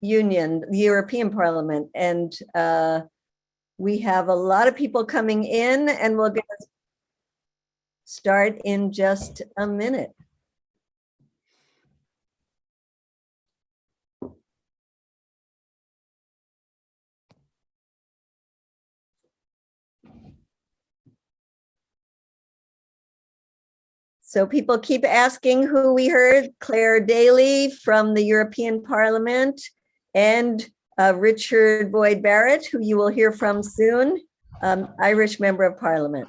Union, the European Parliament. And we have a lot of people coming in, and we'll get start in just a minute. So people keep asking who we heard. Clare Daly from the European Parliament, and Richard Boyd Barrett, who you will hear from soon, Irish Member of Parliament.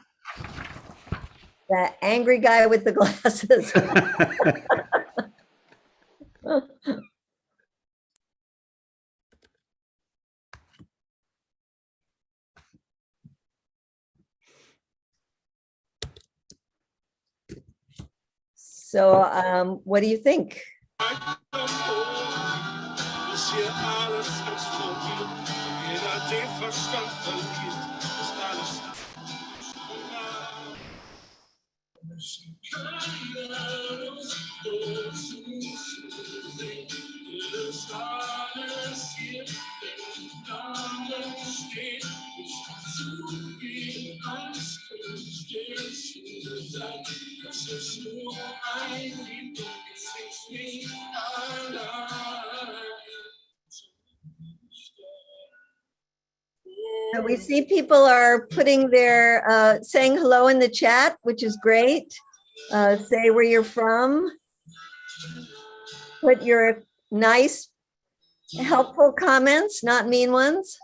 That angry guy with the glasses. So what do you think? So we see people are putting their, saying hello in the chat, which is great. Say where you're from. Put your nice, helpful comments, not mean ones.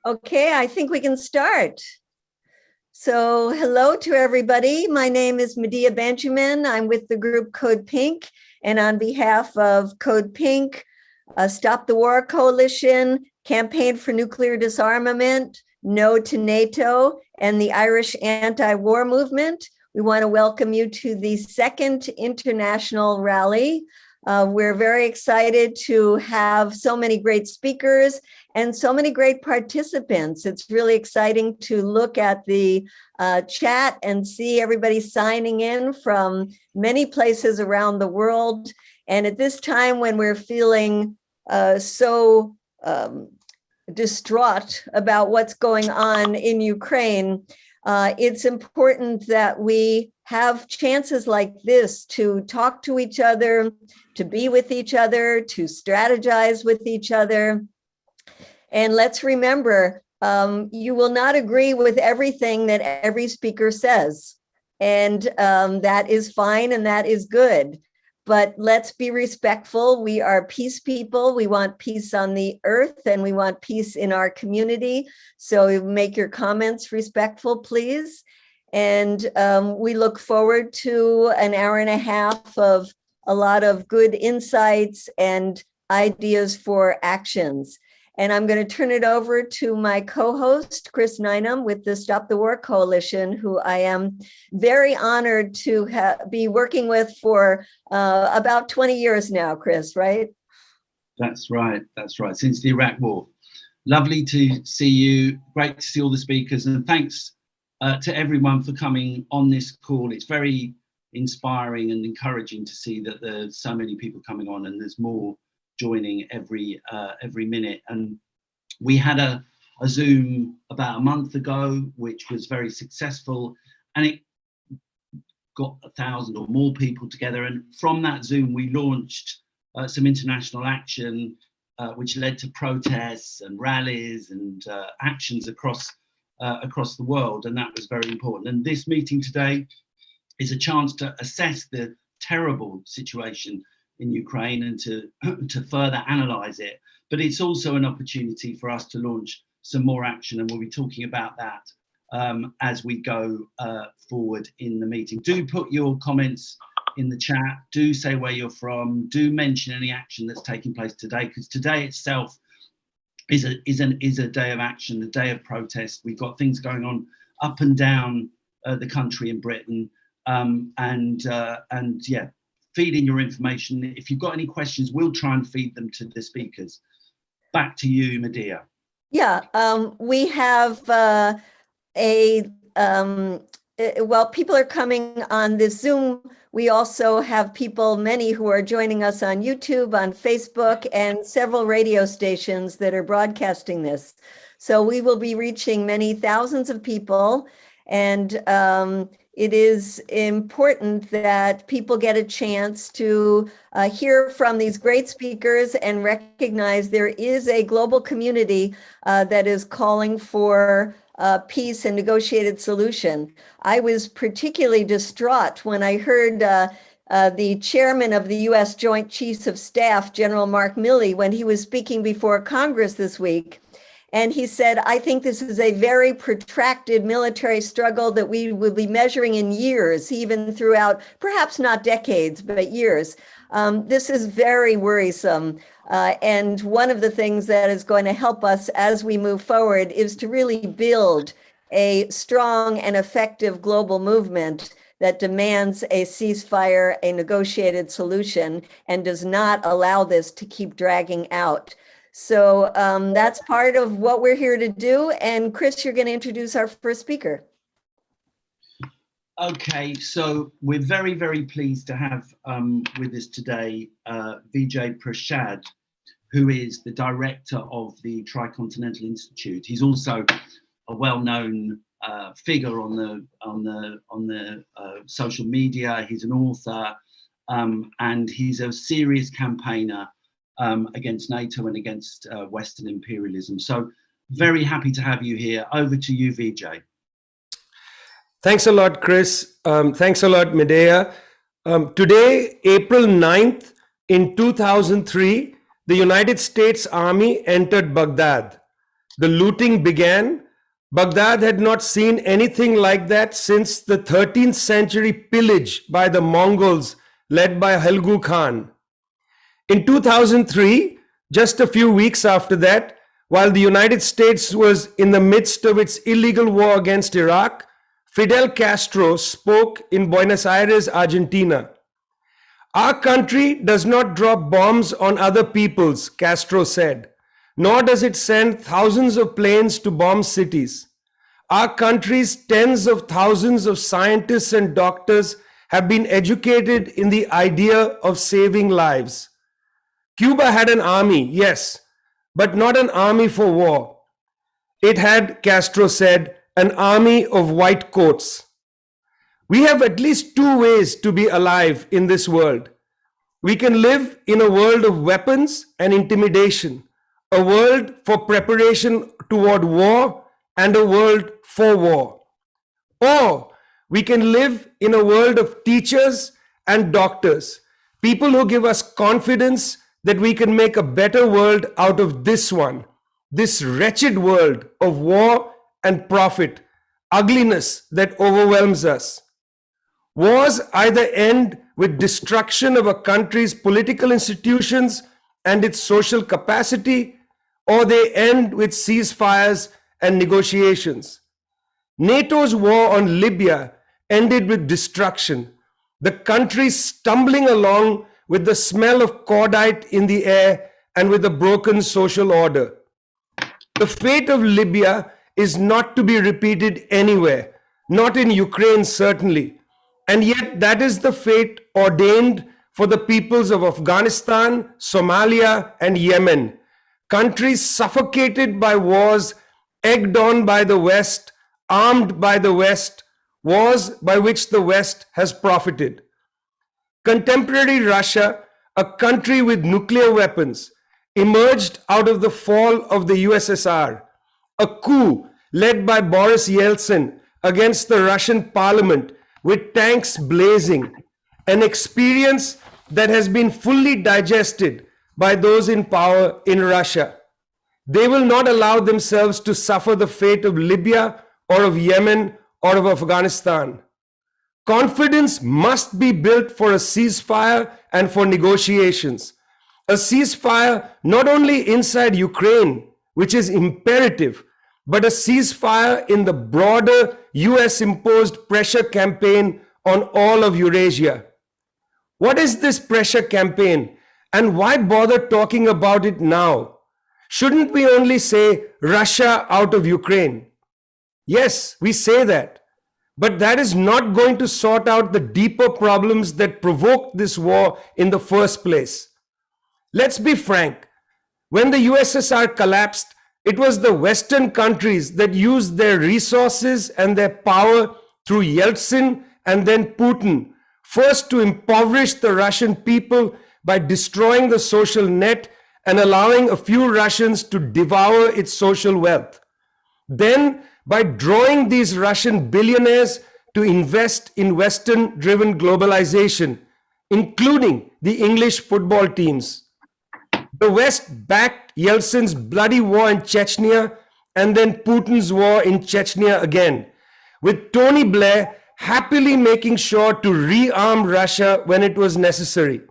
Okay, I think we can start. So hello to everybody. My name is Medea Benjamin. I'm with the group CODEPINK, and on behalf of CODEPINK, Stop the War Coalition, Campaign for Nuclear Disarmament, No to NATO, and the Irish Anti-War Movement, we want to welcome you to the second international rally. We're very excited to have so many great speakers and so many great participants. It's really exciting to look at the chat and see everybody signing in from many places around the world. And at this time when we're feeling so distraught about what's going on in Ukraine, it's important that we have chances like this to talk to each other, to be with each other, to strategize with each other. And let's remember, you will not agree with everything that every speaker says. And that is fine and that is good. But let's be respectful. We are peace people. We want peace on the earth and we want peace in our community. So make your comments respectful, please. And we look forward to an hour and a half of a lot of good insights and ideas for actions. And I'm going to turn it over to my co-host, Chris Nineham, with the Stop the War Coalition, who I am very honored to be working with for about 20 years now, Chris, right? That's right. That's right. Since the Iraq War. Lovely to see you. Great to see all the speakers. And thanks to everyone for coming on this call. It's very inspiring and encouraging to see that there's so many people coming on and there's more joining every minute. And We had a Zoom about a month ago, which was very successful, and it got 1,000 or more people together. And from that Zoom, we launched some international action, which led to protests and rallies and actions across the world, and that was very important. And this meeting today is a chance to assess the terrible situation in Ukraine and to further analyse it. But it's also an opportunity for us to launch some more action, and we'll be talking about that as we go forward in the meeting. Do put your comments in the chat. Do say where you're from. Do mention any action that's taking place today, because today itself is a day of action, a day of protest. We've got things going on up and down the country in Britain, and yeah, feed in your information. If you've got any questions, we'll try and feed them to the speakers. Back to you, Medea. Yeah, we have well, people are coming on this Zoom. We also have many who are joining us on YouTube, on Facebook, and several radio stations that are broadcasting this. So we will be reaching many thousands of people, and it is important that people get a chance to hear from these great speakers and recognize there is a global community that is calling for peace and negotiated solution. I was particularly distraught when I heard the chairman of the U.S. Joint Chiefs of Staff, General Mark Milley, when he was speaking before Congress this week. And he said, I think this is a very protracted military struggle that we will be measuring in years, even throughout, perhaps not decades, but years. This is very worrisome. And one of the things that is going to help us as we move forward is to really build a strong and effective global movement that demands a ceasefire, a negotiated solution, and does not allow this to keep dragging out. So that's part of what we're here to do. And Chris, you're going to introduce our first speaker. Okay, so we're very, very pleased to have with us today Vijay Prashad, who is the director of the Tricontinental Institute. He's also a well-known figure on the social media. He's an author, and he's a serious campaigner against NATO and against Western imperialism. So very happy to have you here. Over to you, Vijay. Thanks a lot, Chris. Thanks a lot, Medea. Today, April 9th, in 2003, the United States Army entered Baghdad. The looting began. Baghdad had not seen anything like that since the 13th century pillage by the Mongols led by Helgu Khan. In 2003, just a few weeks after that, while the United States was in the midst of its illegal war against Iraq, Fidel Castro spoke in Buenos Aires, Argentina. Our country does not drop bombs on other peoples, Castro said, nor does it send thousands of planes to bomb cities. Our country's tens of thousands of scientists and doctors have been educated in the idea of saving lives. Cuba had an army, yes, but not an army for war. It had, Castro said, an army of white coats. We have at least two ways to be alive in this world. We can live in a world of weapons and intimidation, a world for preparation toward war and a world for war. Or we can live in a world of teachers and doctors, people who give us confidence that we can make a better world out of this one, this wretched world of war and profit, ugliness that overwhelms us. Wars either end with destruction of a country's political institutions and its social capacity, or they end with ceasefires and negotiations. NATO's war on Libya ended with destruction, the country stumbling along with the smell of cordite in the air and with a broken social order. The fate of Libya is not to be repeated anywhere, not in Ukraine certainly, and yet that is the fate ordained for the peoples of Afghanistan, Somalia, and Yemen, countries suffocated by wars, egged on by the West, armed by the West, wars by which the West has profited. Contemporary Russia, a country with nuclear weapons, emerged out of the fall of the USSR. A coup led by Boris Yeltsin against the Russian parliament with tanks blazing, an experience that has been fully digested by those in power in Russia. They will not allow themselves to suffer the fate of Libya or of Yemen or of Afghanistan. Confidence must be built for a ceasefire and for negotiations. A ceasefire not only inside Ukraine, which is imperative, but a ceasefire in the broader US-imposed pressure campaign on all of Eurasia. What is this pressure campaign, and why bother talking about it now? Shouldn't we only say Russia out of Ukraine? Yes, we say that, but that is not going to sort out the deeper problems that provoked this war in the first place. Let's be frank. When the USSR collapsed, it was the Western countries that used their resources and their power through Yeltsin and then Putin, first to impoverish the Russian people by destroying the social net and allowing a few Russians to devour its social wealth. Then, by drawing these Russian billionaires to invest in Western-driven globalization, including the English football teams. The West backed Yeltsin's bloody war in Chechnya and then Putin's war in Chechnya again, with Tony Blair happily making sure to rearm Russia when it was necessary.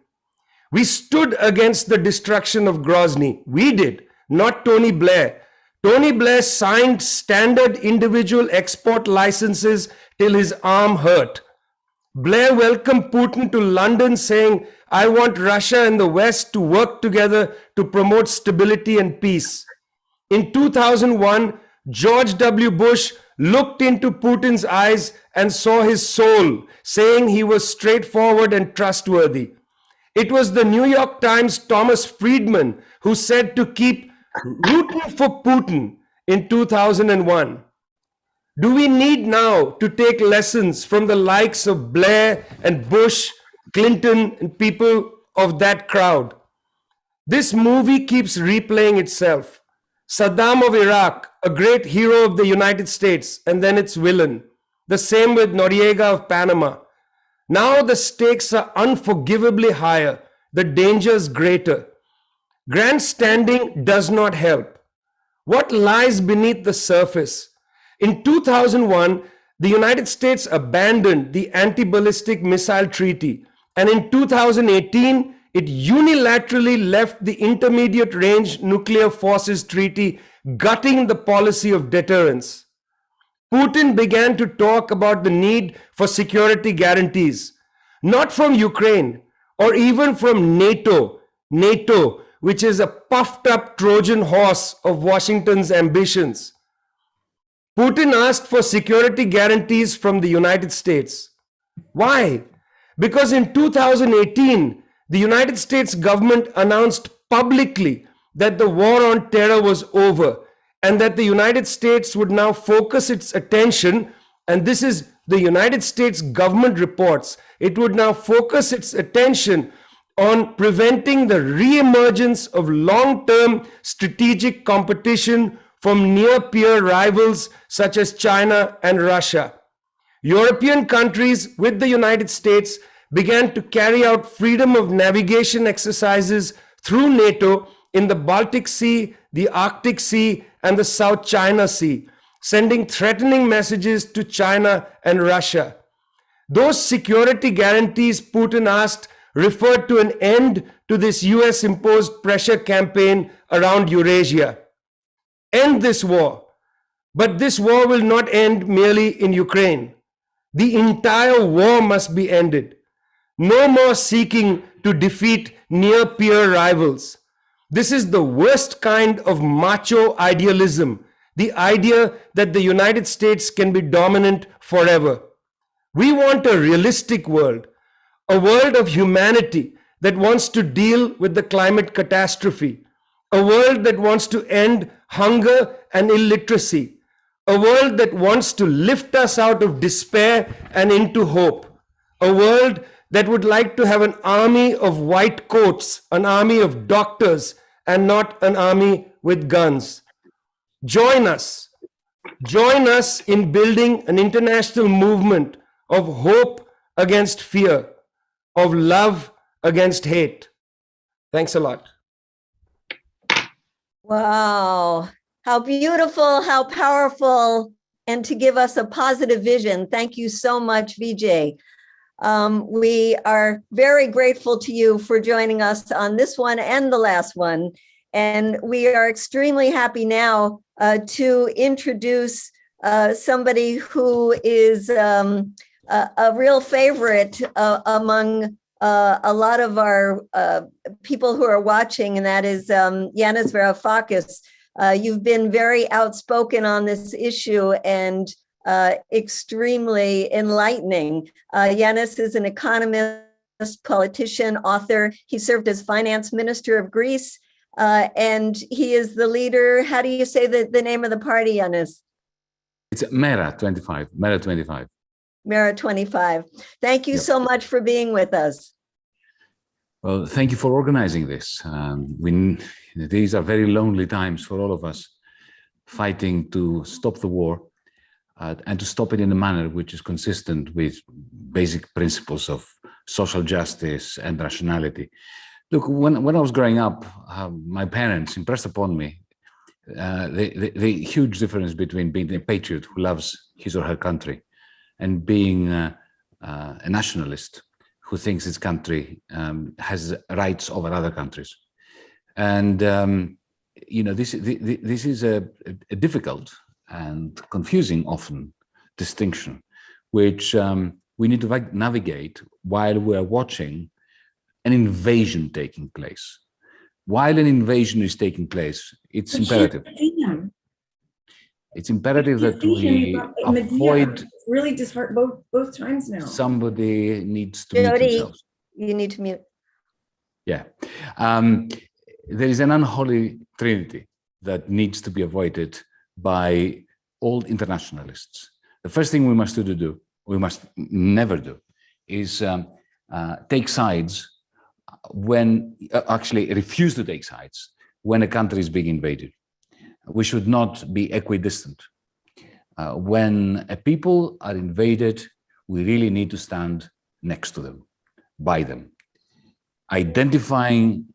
We stood against the destruction of Grozny. We did, not Tony Blair. Tony Blair signed standard individual export licenses till his arm hurt. Blair welcomed Putin to London saying, "I want Russia and the West to work together to promote stability and peace." In 2001, George W. Bush looked into Putin's eyes and saw his soul, saying he was straightforward and trustworthy. It was the New York Times' Thomas Friedman who said to keep rooting for Putin in 2001. Do we need now to take lessons from the likes of Blair and Bush, Clinton, and people of that crowd? This movie keeps replaying itself. Saddam of Iraq, a great hero of the United States, and then its villain. The same with Noriega of Panama. Now the stakes are unforgivably higher, the dangers greater. Grandstanding does not help. What lies beneath the surface? In 2001, the United States abandoned the anti-ballistic missile treaty, and in 2018, it unilaterally left the intermediate range nuclear forces treaty, gutting the policy of deterrence. Putin began to talk about the need for security guarantees, not from Ukraine or even from NATO, which is a puffed up Trojan horse of Washington's ambitions. Putin asked for security guarantees from the United States. Why? Because in 2018, the United States government announced publicly that the war on terror was over and that the United States would now focus its attention, and this is the United States government reports, it would now focus its attention on preventing the re-emergence of long-term strategic competition from near-peer rivals such as China and Russia. European countries with the United States began to carry out freedom of navigation exercises through NATO in the Baltic Sea, the Arctic Sea, and the South China Sea, sending threatening messages to China and Russia. Those security guarantees Putin asked referred to an end to this US-imposed pressure campaign around Eurasia. End this war. But this war will not end merely in Ukraine. The entire war must be ended. No more seeking to defeat near-peer rivals. This is the worst kind of macho idealism, the idea that the United States can be dominant forever. We want a realistic world, a world of humanity that wants to deal with the climate catastrophe, a world that wants to end hunger and illiteracy, a world that wants to lift us out of despair and into hope, a world that would like to have an army of white coats, an army of doctors, and not an army with guns. Join us. Join us in building an international movement of hope against fear, of love against hate. Thanks a lot. Wow. How beautiful, how powerful, and to give us a positive vision. Thank you so much, Vijay. We are very grateful to you for joining us on this one and the last one. And we are extremely happy now to introduce somebody who is a real favorite among a lot of our people who are watching, and that is Janis Verofakis. You've been very outspoken on this issue and extremely enlightening. Janis is an economist, politician, author. He served as finance minister of Greece, and he is the leader. How do you say the name of the party, Janis? It's Mera 25. Mera 25. Mera 25. Thank you so much for being with us. Well, thank you for organizing this. These are very lonely times for all of us, fighting to stop the war and to stop it in a manner which is consistent with basic principles of social justice and rationality. Look, when I was growing up, my parents impressed upon me the huge difference between being a patriot who loves his or her country and being a nationalist who thinks his country has rights over other countries. And you know, this is a difficult and confusing often distinction, which we need to navigate while we're watching an invasion taking place. While an invasion is taking place, it's imperative. It's imperative that we avoid. Really disheartened both times now. Somebody needs to mute themselves. You need to mute. Yeah. There is an unholy trinity that needs to be avoided by all internationalists. The first thing we must never do, is take sides when, actually refuse to take sides when a country is being invaded. We should not be equidistant. When a people are invaded, we really need to stand next to them, by them. Identifying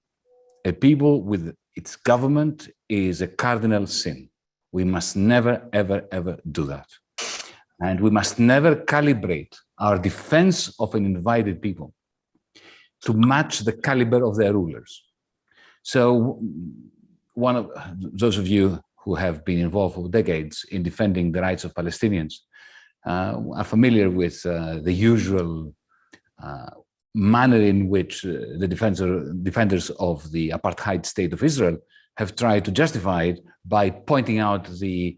a people with its government is a cardinal sin. We must never, ever, ever do that. And we must never calibrate our defense of an invaded people to match the caliber of their rulers. So one of those of you who have been involved for decades in defending the rights of Palestinians are familiar with the usual manner in which the defenders of the apartheid state of Israel have tried to justify it by pointing out the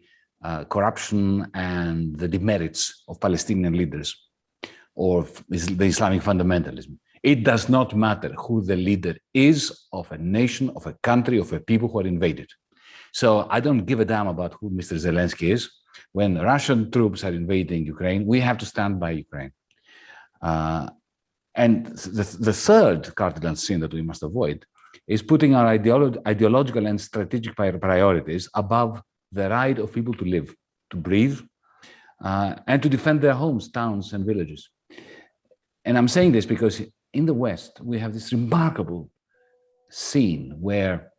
corruption and the demerits of Palestinian leaders or the Islamic fundamentalism. It does not matter who the leader is of a nation, of a country, of a people who are invaded. So I don't give a damn about who Mr. Zelensky is. When Russian troops are invading Ukraine, we have to stand by Ukraine. And the third cardinal sin that we must avoid is putting our ideological and strategic priorities above the right of people to live, to breathe, and to defend their homes, towns, and villages. And I'm saying this because in the West, we have this remarkable scene where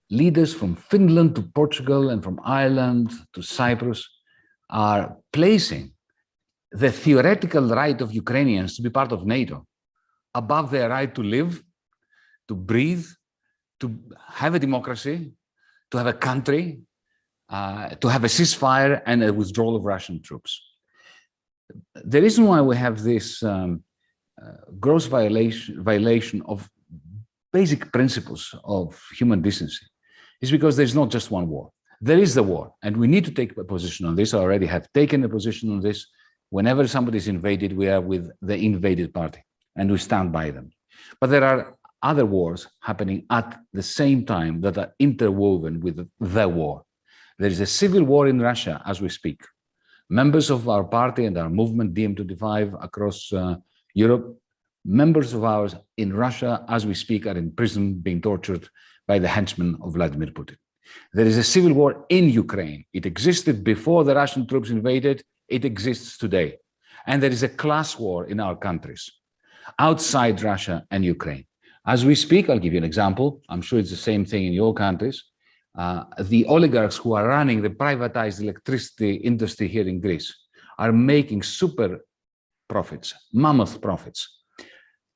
leaders from Finland to Portugal and from Ireland to Cyprus are placing the theoretical right of Ukrainians to be part of NATO above their right to live, to breathe, to have a democracy, to have a country, to have a ceasefire and a withdrawal of Russian troops. The reason why we have this gross violation of basic principles of human decency is because there's not just one war. There is the war, and we need to take a position on this. I already have taken a position on this. Whenever somebody is invaded, we are with the invaded party, and we stand by them. But there are other wars happening at the same time that are interwoven with the war. There is a civil war in Russia as we speak. Members of our party and our movement, DiEM25, across Europe, members of ours in Russia as we speak are in prison being tortured by the henchmen of Vladimir Putin. There is a civil war in Ukraine. It existed before the Russian troops invaded. It exists today. And there is a class war in our countries, outside Russia and Ukraine. As we speak, I'll give you an example. I'm sure it's the same thing in your countries. The oligarchs who are running the privatized electricity industry here in Greece are making super profits, mammoth profits,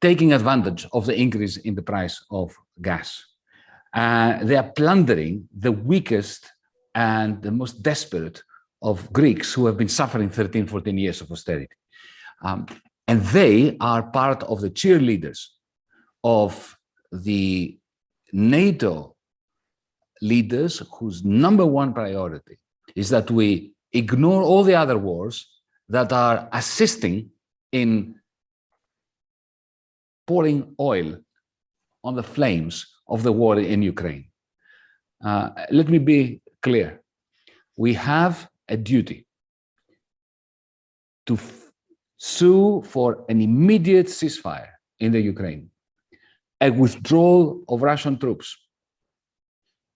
taking advantage of the increase in the price of gas. They are plundering the weakest and the most desperate of Greeks who have been suffering 13, 14 years of austerity. And they are part of the cheerleaders of the NATO leaders whose number one priority is that we ignore all the other wars that are assisting in pouring oil on the flames of the war in Ukraine. Let me be clear. We have a duty to sue for an immediate ceasefire in the Ukraine, a withdrawal of Russian troops,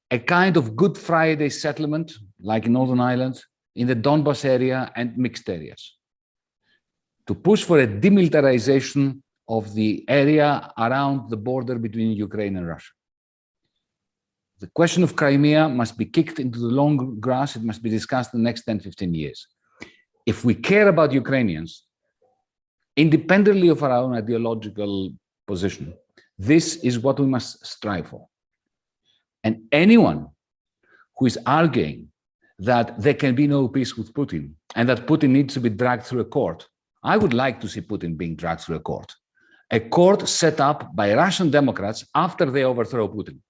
a kind of Good Friday settlement, like in Northern Ireland, in the Donbas area and mixed areas, to push for a demilitarization of the area around the border between Ukraine and Russia. The question of Crimea must be kicked into the long grass. It must be discussed in the next 10, 15 years. If we care about Ukrainians, independently of our own ideological position, this is what we must strive for. And anyone who is arguing that there can be no peace with Putin and that Putin needs to be dragged through a court, I would like to see Putin being dragged through a court set up by Russian Democrats after they overthrow Putin.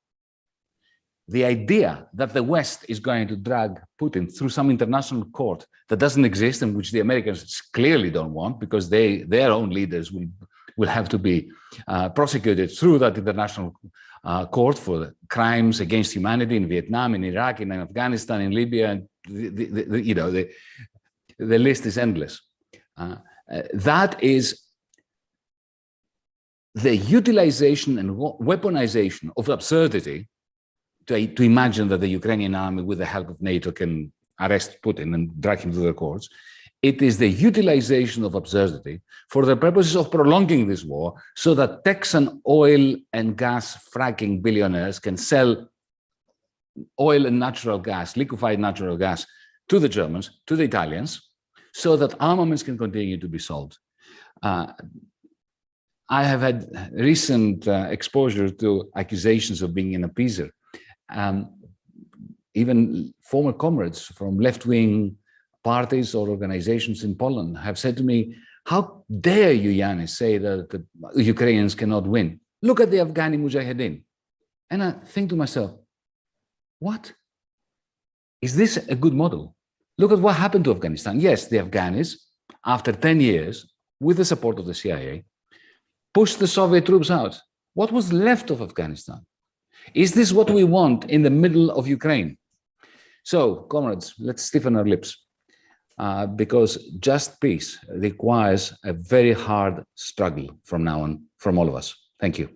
The idea that the West is going to drag Putin through some international court that doesn't exist and which the Americans clearly don't want because their own leaders will have to be prosecuted through that international court for the crimes against humanity in Vietnam, in Iraq, in Afghanistan, in Libya, and the list is endless. That is the utilization and weaponization of absurdity to imagine that the Ukrainian army, with the help of NATO, can arrest Putin and drag him to the courts. It is the utilization of absurdity for the purposes of prolonging this war so that Texan oil and gas fracking billionaires can sell oil and natural gas, liquefied natural gas, to the Germans, to the Italians, so that armaments can continue to be sold. I have had recent exposure to accusations of being an appeaser. Even former comrades from left-wing parties or organizations in Poland have said to me, how dare you, Janis, say that the Ukrainians cannot win? Look at the Afghani Mujahideen. And I think to myself, what? Is this a good model? Look at what happened to Afghanistan. Yes, the Afghanis, after 10 years, with the support of the CIA, pushed the Soviet troops out. What was left of Afghanistan? Is this what we want in the middle of Ukraine? So, comrades, let's stiffen our lips. Because just peace requires a very hard struggle from now on, from all of us. Thank you.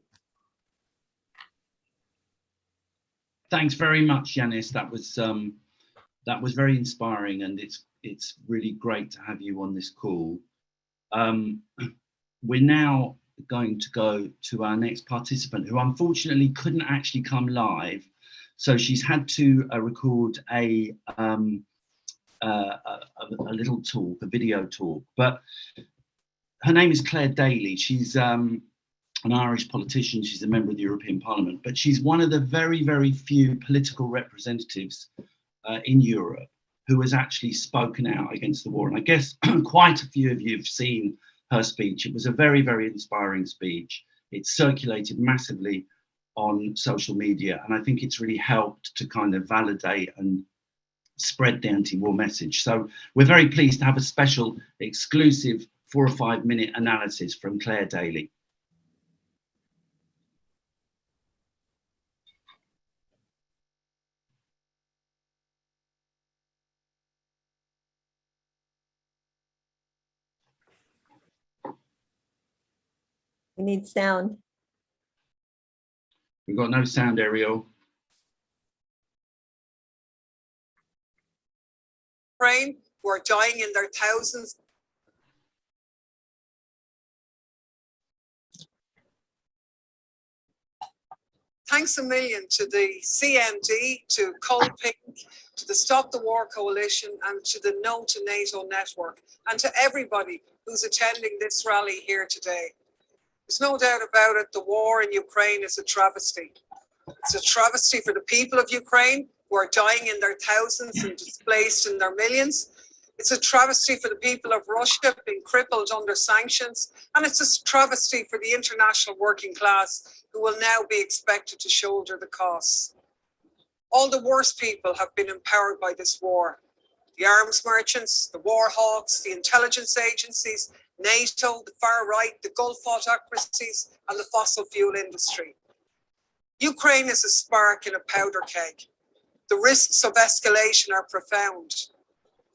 Thanks very much, Janis. That was very inspiring, and it's really great to have you on this call. We're now going to go to our next participant, who unfortunately couldn't actually come live, so she's had to record a little talk, a video talk. But her name is Clare Daly. She's an Irish politician. She's a member of the European Parliament, but she's one of the very, very few political representatives in Europe who has actually spoken out against the war. And I guess quite a few of you have seen her speech. It was a very, very inspiring speech. It's circulated massively on social media, and I think it's really helped to kind of validate and spread the anti-war message. So we're very pleased to have a special exclusive 4 or 5 minute analysis from Clare Daly. We need sound. We've got no sound, Ariel. Ukraine who are dying in their thousands. Thanks a million to the CND, to CODEPINK, to the Stop the War Coalition, and to the No to NATO network, and to everybody who's attending this rally here today. There's no doubt about it, the war in Ukraine is a travesty. It's a travesty for the people of Ukraine who are dying in their thousands and displaced in their millions. It's a travesty for the people of Russia being crippled under sanctions. And it's a travesty for the international working class who will now be expected to shoulder the costs. All the worst people have been empowered by this war. The arms merchants, the war hawks, the intelligence agencies, NATO, the far right, the Gulf autocracies, and the fossil fuel industry. Ukraine is a spark in a powder keg. The risks of escalation are profound.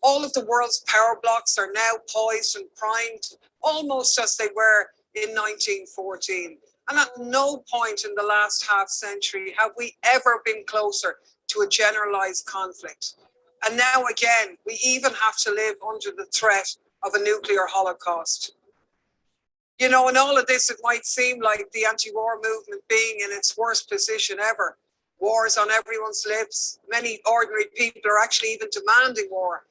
All of the world's power blocks are now poised and primed, almost as they were in 1914. And at no point in the last half century have we ever been closer to a generalized conflict. And now again, we even have to live under the threat of a nuclear holocaust. You know, in all of this, it might seem like the anti-war movement being in its worst position ever. War is on everyone's lips. Many ordinary people are actually even demanding war.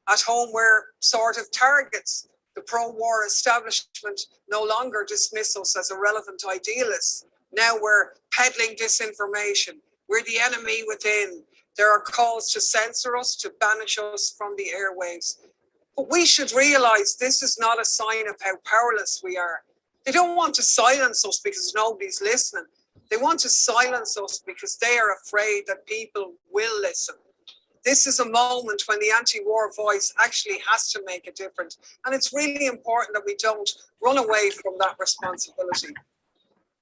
At home, we're sort of targets. The pro-war establishment no longer dismiss us as irrelevant idealists. Now we're peddling disinformation. We're the enemy within. There are calls to censor us, to banish us from the airwaves. But we should realize this is not a sign of how powerless we are. They don't want to silence us because nobody's listening. They want to silence us because they are afraid that people will listen. This is a moment when the anti-war voice actually has to make a difference. And it's really important that we don't run away from that responsibility.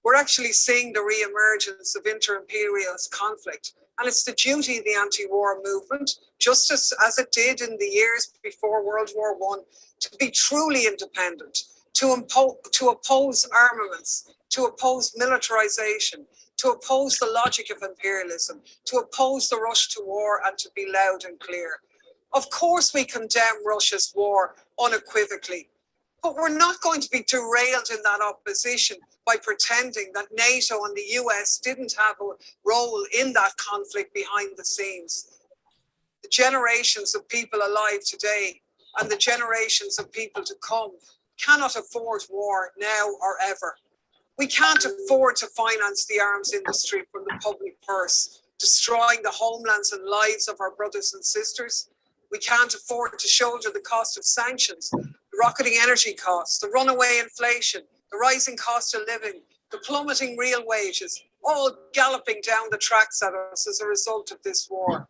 We're actually seeing the re-emergence of inter-imperialist conflict. And it's the duty of the anti-war movement, just as it did in the years before World War I, to be truly independent, to oppose armaments, to oppose militarization, to oppose the logic of imperialism, to oppose the rush to war, and to be loud and clear. Of course, we condemn Russia's war unequivocally, but we're not going to be derailed in that opposition by pretending that NATO and the US didn't have a role in that conflict behind the scenes. The generations of people alive today and the generations of people to come cannot afford war now or ever. We can't afford to finance the arms industry from the public purse, destroying the homelands and lives of our brothers and sisters. We can't afford to shoulder the cost of sanctions, the rocketing energy costs, the runaway inflation, the rising cost of living, the plummeting real wages, all galloping down the tracks at us as a result of this war.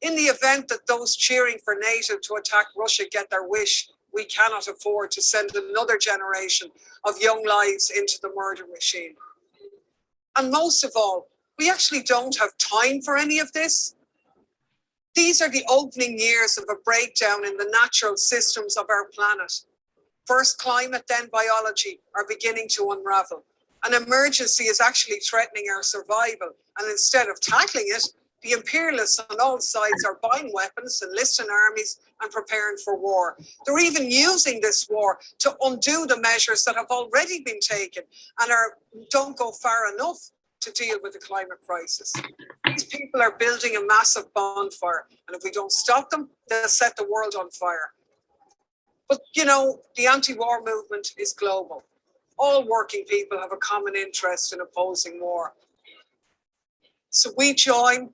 In the event that those cheering for NATO to attack Russia get their wish, we cannot afford to send another generation of young lives into the murder machine. And most of all, we actually don't have time for any of this. These are the opening years of a breakdown in the natural systems of our planet. First climate, then biology are beginning to unravel. An emergency is actually threatening our survival. And instead of tackling it, the imperialists on all sides are buying weapons, enlisting armies, and preparing for war. They're even using this war to undo the measures that have already been taken and don't go far enough to deal with the climate crisis. These people are building a massive bonfire, and if we don't stop them, they'll set the world on fire. But, you know, the anti-war movement is global. All working people have a common interest in opposing war. So we join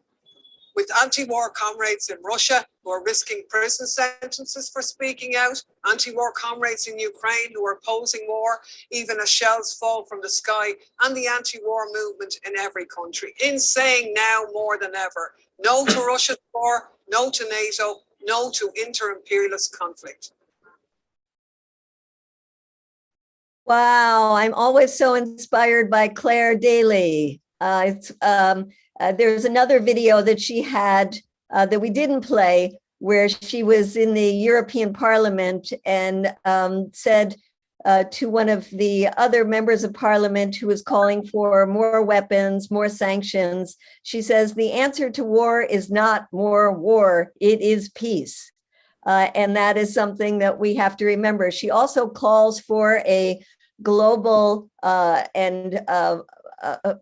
with anti-war comrades in Russia who are risking prison sentences for speaking out, anti-war comrades in Ukraine who are opposing war, even as shells fall from the sky, and the anti-war movement in every country, in saying now more than ever, no to Russia's war, no to NATO, no to inter-imperialist conflict. Wow, I'm always so inspired by Clare Daly. There's another video that she had that we didn't play, where she was in the European Parliament and said, to one of the other members of parliament who is calling for more weapons, more sanctions. She says the answer to war is not more war, it is peace. And that is something that we have to remember. She also calls for a global and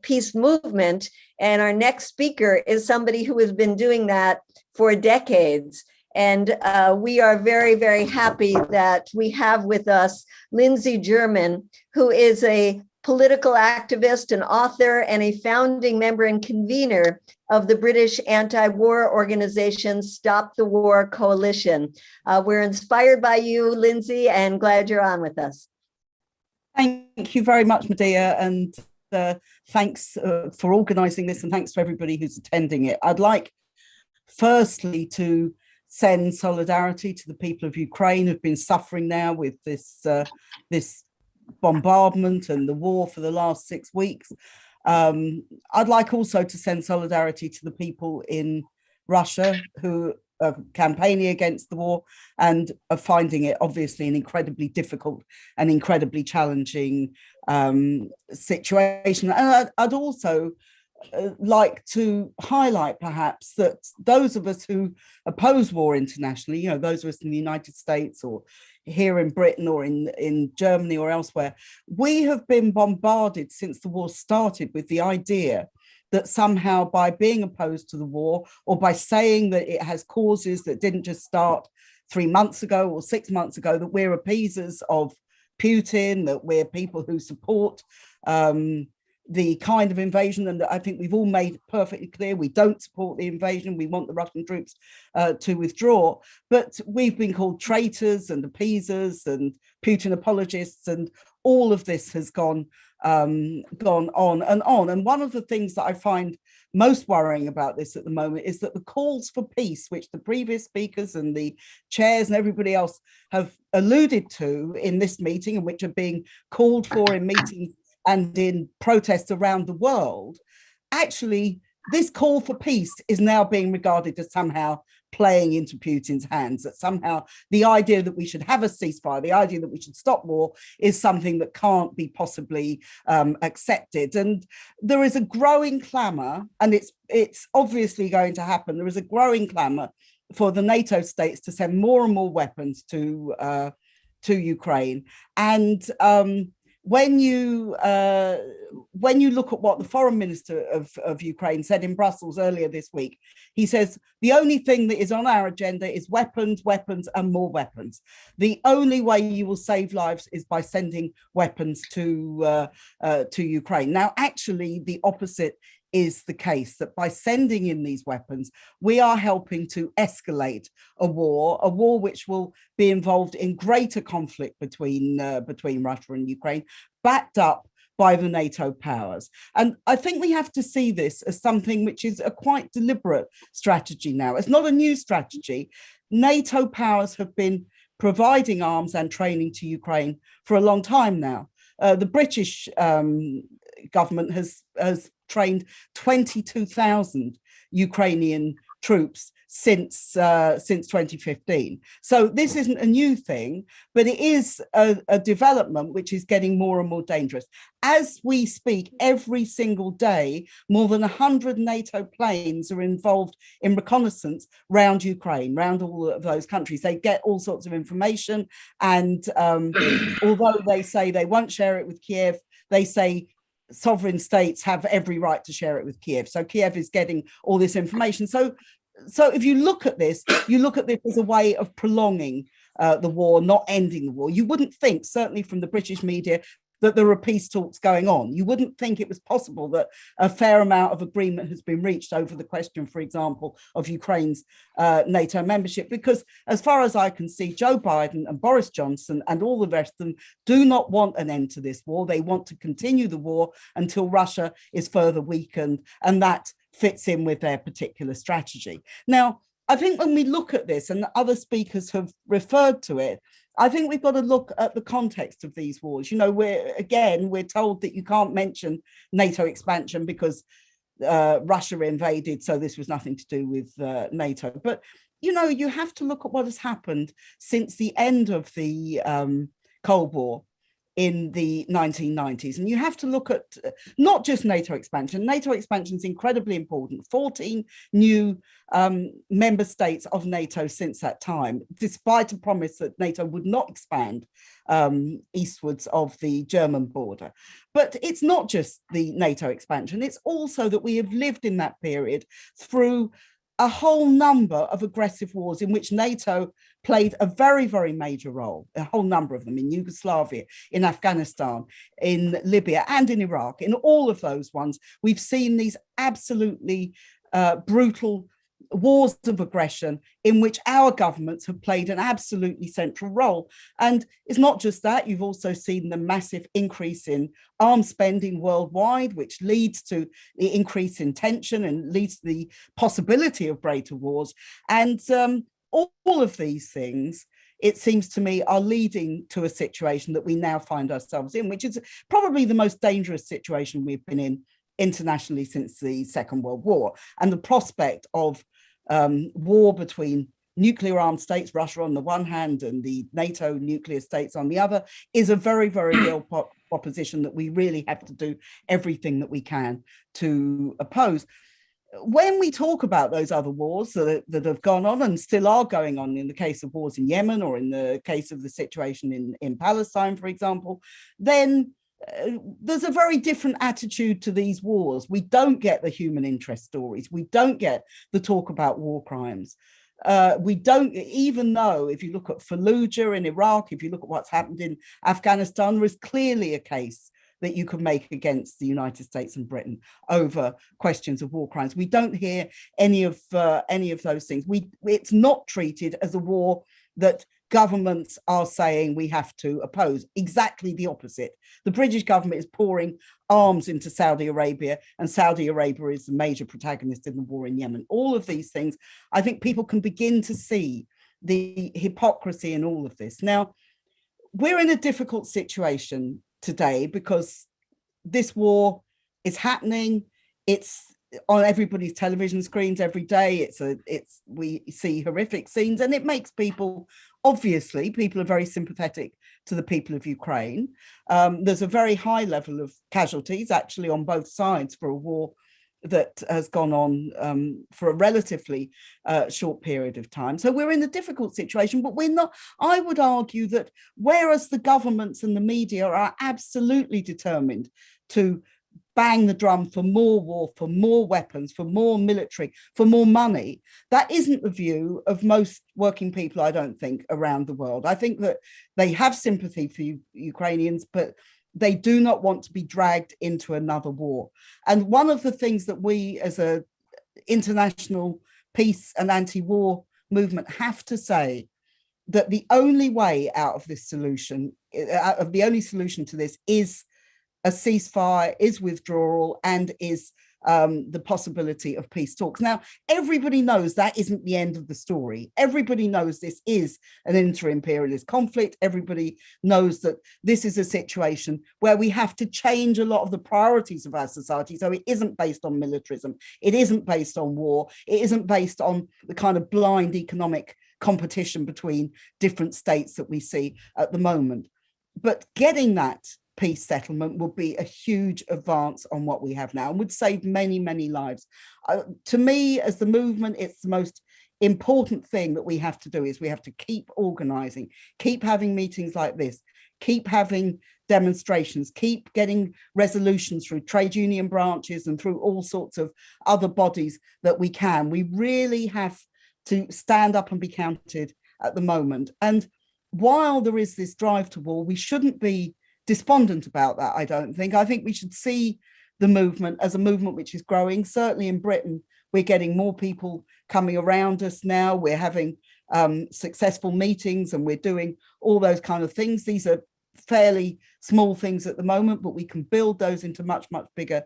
peace movement. And our next speaker is somebody who has been doing that for decades. And we are very, very happy that we have with us Lindsey German, who is a political activist, an author, and a founding member and convener of the British anti-war organization Stop the War Coalition. We're inspired by you, Lindsey, and glad you're on with us. Thank you very much, Medea, and thanks for organising this, and thanks to everybody who's attending it. I'd like, firstly, to send solidarity to the people of Ukraine who've been suffering now with this bombardment and the war for the last 6 weeks. I'd like also to send solidarity to the people in Russia who are campaigning against the war and are finding it obviously an incredibly difficult and incredibly challenging situation. And I'd also like to highlight perhaps that those of us who oppose war internationally, you know, those of us in the United States or here in Britain or in Germany or elsewhere, we have been bombarded since the war started with the idea that somehow by being opposed to the war or by saying that it has causes that didn't just start 3 months ago or 6 months ago, that we're appeasers of Putin, that we're people who support the kind of invasion, and I think we've all made perfectly clear we don't support the invasion. We want the Russian troops to withdraw, but we've been called traitors and appeasers and Putin apologists, and all of this has gone on and on. And one of the things that I find most worrying about this at the moment is that the calls for peace, which the previous speakers and the chairs and everybody else have alluded to in this meeting, and which are being called for in meetings and in protests around the world, actually, this call for peace is now being regarded as somehow playing into Putin's hands, that somehow the idea that we should have a ceasefire, the idea that we should stop war is something that can't be possibly accepted. And there is a growing clamour, and it's obviously going to happen, there is a growing clamour for the NATO states to send more and more weapons to Ukraine. And when you look at what the foreign minister of Ukraine said in Brussels earlier this week, he says the only thing that is on our agenda is weapons, weapons, and more weapons. The only way you will save lives is by sending weapons to Ukraine. Now, actually, the opposite is the case, that by sending in these weapons, we are helping to escalate a war which will be involved in greater conflict between Russia and Ukraine, backed up by the NATO powers. And I think we have to see this as something which is a quite deliberate strategy now. It's not a new strategy. NATO powers have been providing arms and training to Ukraine for a long time now. The British government has trained 22,000 Ukrainian troops since 2015. So this isn't a new thing, but it is a development which is getting more and more dangerous. As we speak, every single day, more than 100 NATO planes are involved in reconnaissance around Ukraine, around all of those countries. They get all sorts of information, and although they say they won't share it with Kiev, they say sovereign states have every right to share it with Kiev. So Kiev is getting all this information. So if you look at this as a way of prolonging the war, not ending the war. You wouldn't think, certainly from the British media, that there are peace talks going on. You wouldn't think it was possible that a fair amount of agreement has been reached over the question, for example, of Ukraine's NATO membership, because as far as I can see, Joe Biden and Boris Johnson and all the rest of them do not want an end to this war. They want to continue the war until Russia is further weakened, and that fits in with their particular strategy. Now, I think when we look at this, and other speakers have referred to it, I think we've got to look at the context of these wars. You know, we're told that you can't mention NATO expansion because Russia invaded, so this was nothing to do with NATO. But, you know, you have to look at what has happened since the end of the Cold War. in the 1990s. And you have to look at not just NATO expansion. NATO expansion is incredibly important. 14 new member states of NATO since that time, despite a promise that NATO would not expand eastwards of the German border. But it's not just the NATO expansion, it's also that we have lived in that period through a whole number of aggressive wars in which NATO played a very, very major role, a whole number of them in Yugoslavia, in Afghanistan, in Libya, and in Iraq. In all of those ones, we've seen these absolutely brutal wars of aggression in which our governments have played an absolutely central role. And it's not just that, you've also seen the massive increase in arms spending worldwide, which leads to the increase in tension and leads to the possibility of greater wars. And all of these things, it seems to me, are leading to a situation that we now find ourselves in, which is probably the most dangerous situation we've been in internationally since the Second World War. And the prospect of war between nuclear armed states, Russia on the one hand and the NATO nuclear states on the other, is a very, very real proposition that we really have to do everything that we can to oppose. When we talk about those other wars that have gone on and still are going on, in the case of wars in Yemen or in the case of the situation in Palestine, for example, then there's a very different attitude to these wars. We don't get the human interest stories. We don't get the talk about war crimes. We don't, even though if you look at Fallujah in Iraq, if you look at what's happened in Afghanistan, there is clearly a case that you could make against the United States and Britain over questions of war crimes. We don't hear any of those things. It's not treated as a war that governments are saying we have to oppose. Exactly the opposite. The British government is pouring arms into Saudi Arabia, and Saudi Arabia is the major protagonist in the war in Yemen. All of these things, I think people can begin to see the hypocrisy in all of this. Now, we're in a difficult situation today because this war is happening. It's on everybody's television screens every day. We see horrific scenes, and it makes people, obviously, people are very sympathetic to the people of Ukraine. There's a very high level of casualties actually on both sides for a war that has gone on for a relatively short period of time. So we're in a difficult situation, but we're not. I would argue that whereas the governments and the media are absolutely determined to bang the drum for more war, for more weapons, for more military, for more money, that isn't the view of most working people, I don't think, around the world. I think that they have sympathy for Ukrainians, but they do not want to be dragged into another war. And one of the things that we as an international peace and anti-war movement have to say, that the only way out of this solution, the only solution to this is a ceasefire, is withdrawal, and is the possibility of peace talks. Now, everybody knows that isn't the end of the story. Everybody knows this is an inter-imperialist conflict. Everybody knows that this is a situation where we have to change a lot of the priorities of our society. So it isn't based on militarism. It isn't based on war. It isn't based on the kind of blind economic competition between different states that we see at the moment. But getting that peace settlement would be a huge advance on what we have now and would save many, many lives. To me, as the movement, it's the most important thing that we have to do is we have to keep organizing, keep having meetings like this, keep having demonstrations, keep getting resolutions through trade union branches and through all sorts of other bodies that we can. We really have to stand up and be counted at the moment. And while there is this drive to war, we shouldn't be despondent about that, I don't think. I think we should see the movement as a movement which is growing. Certainly in Britain, we're getting more people coming around us now. We're having successful meetings and we're doing all those kind of things. These are fairly small things at the moment, but we can build those into much, much bigger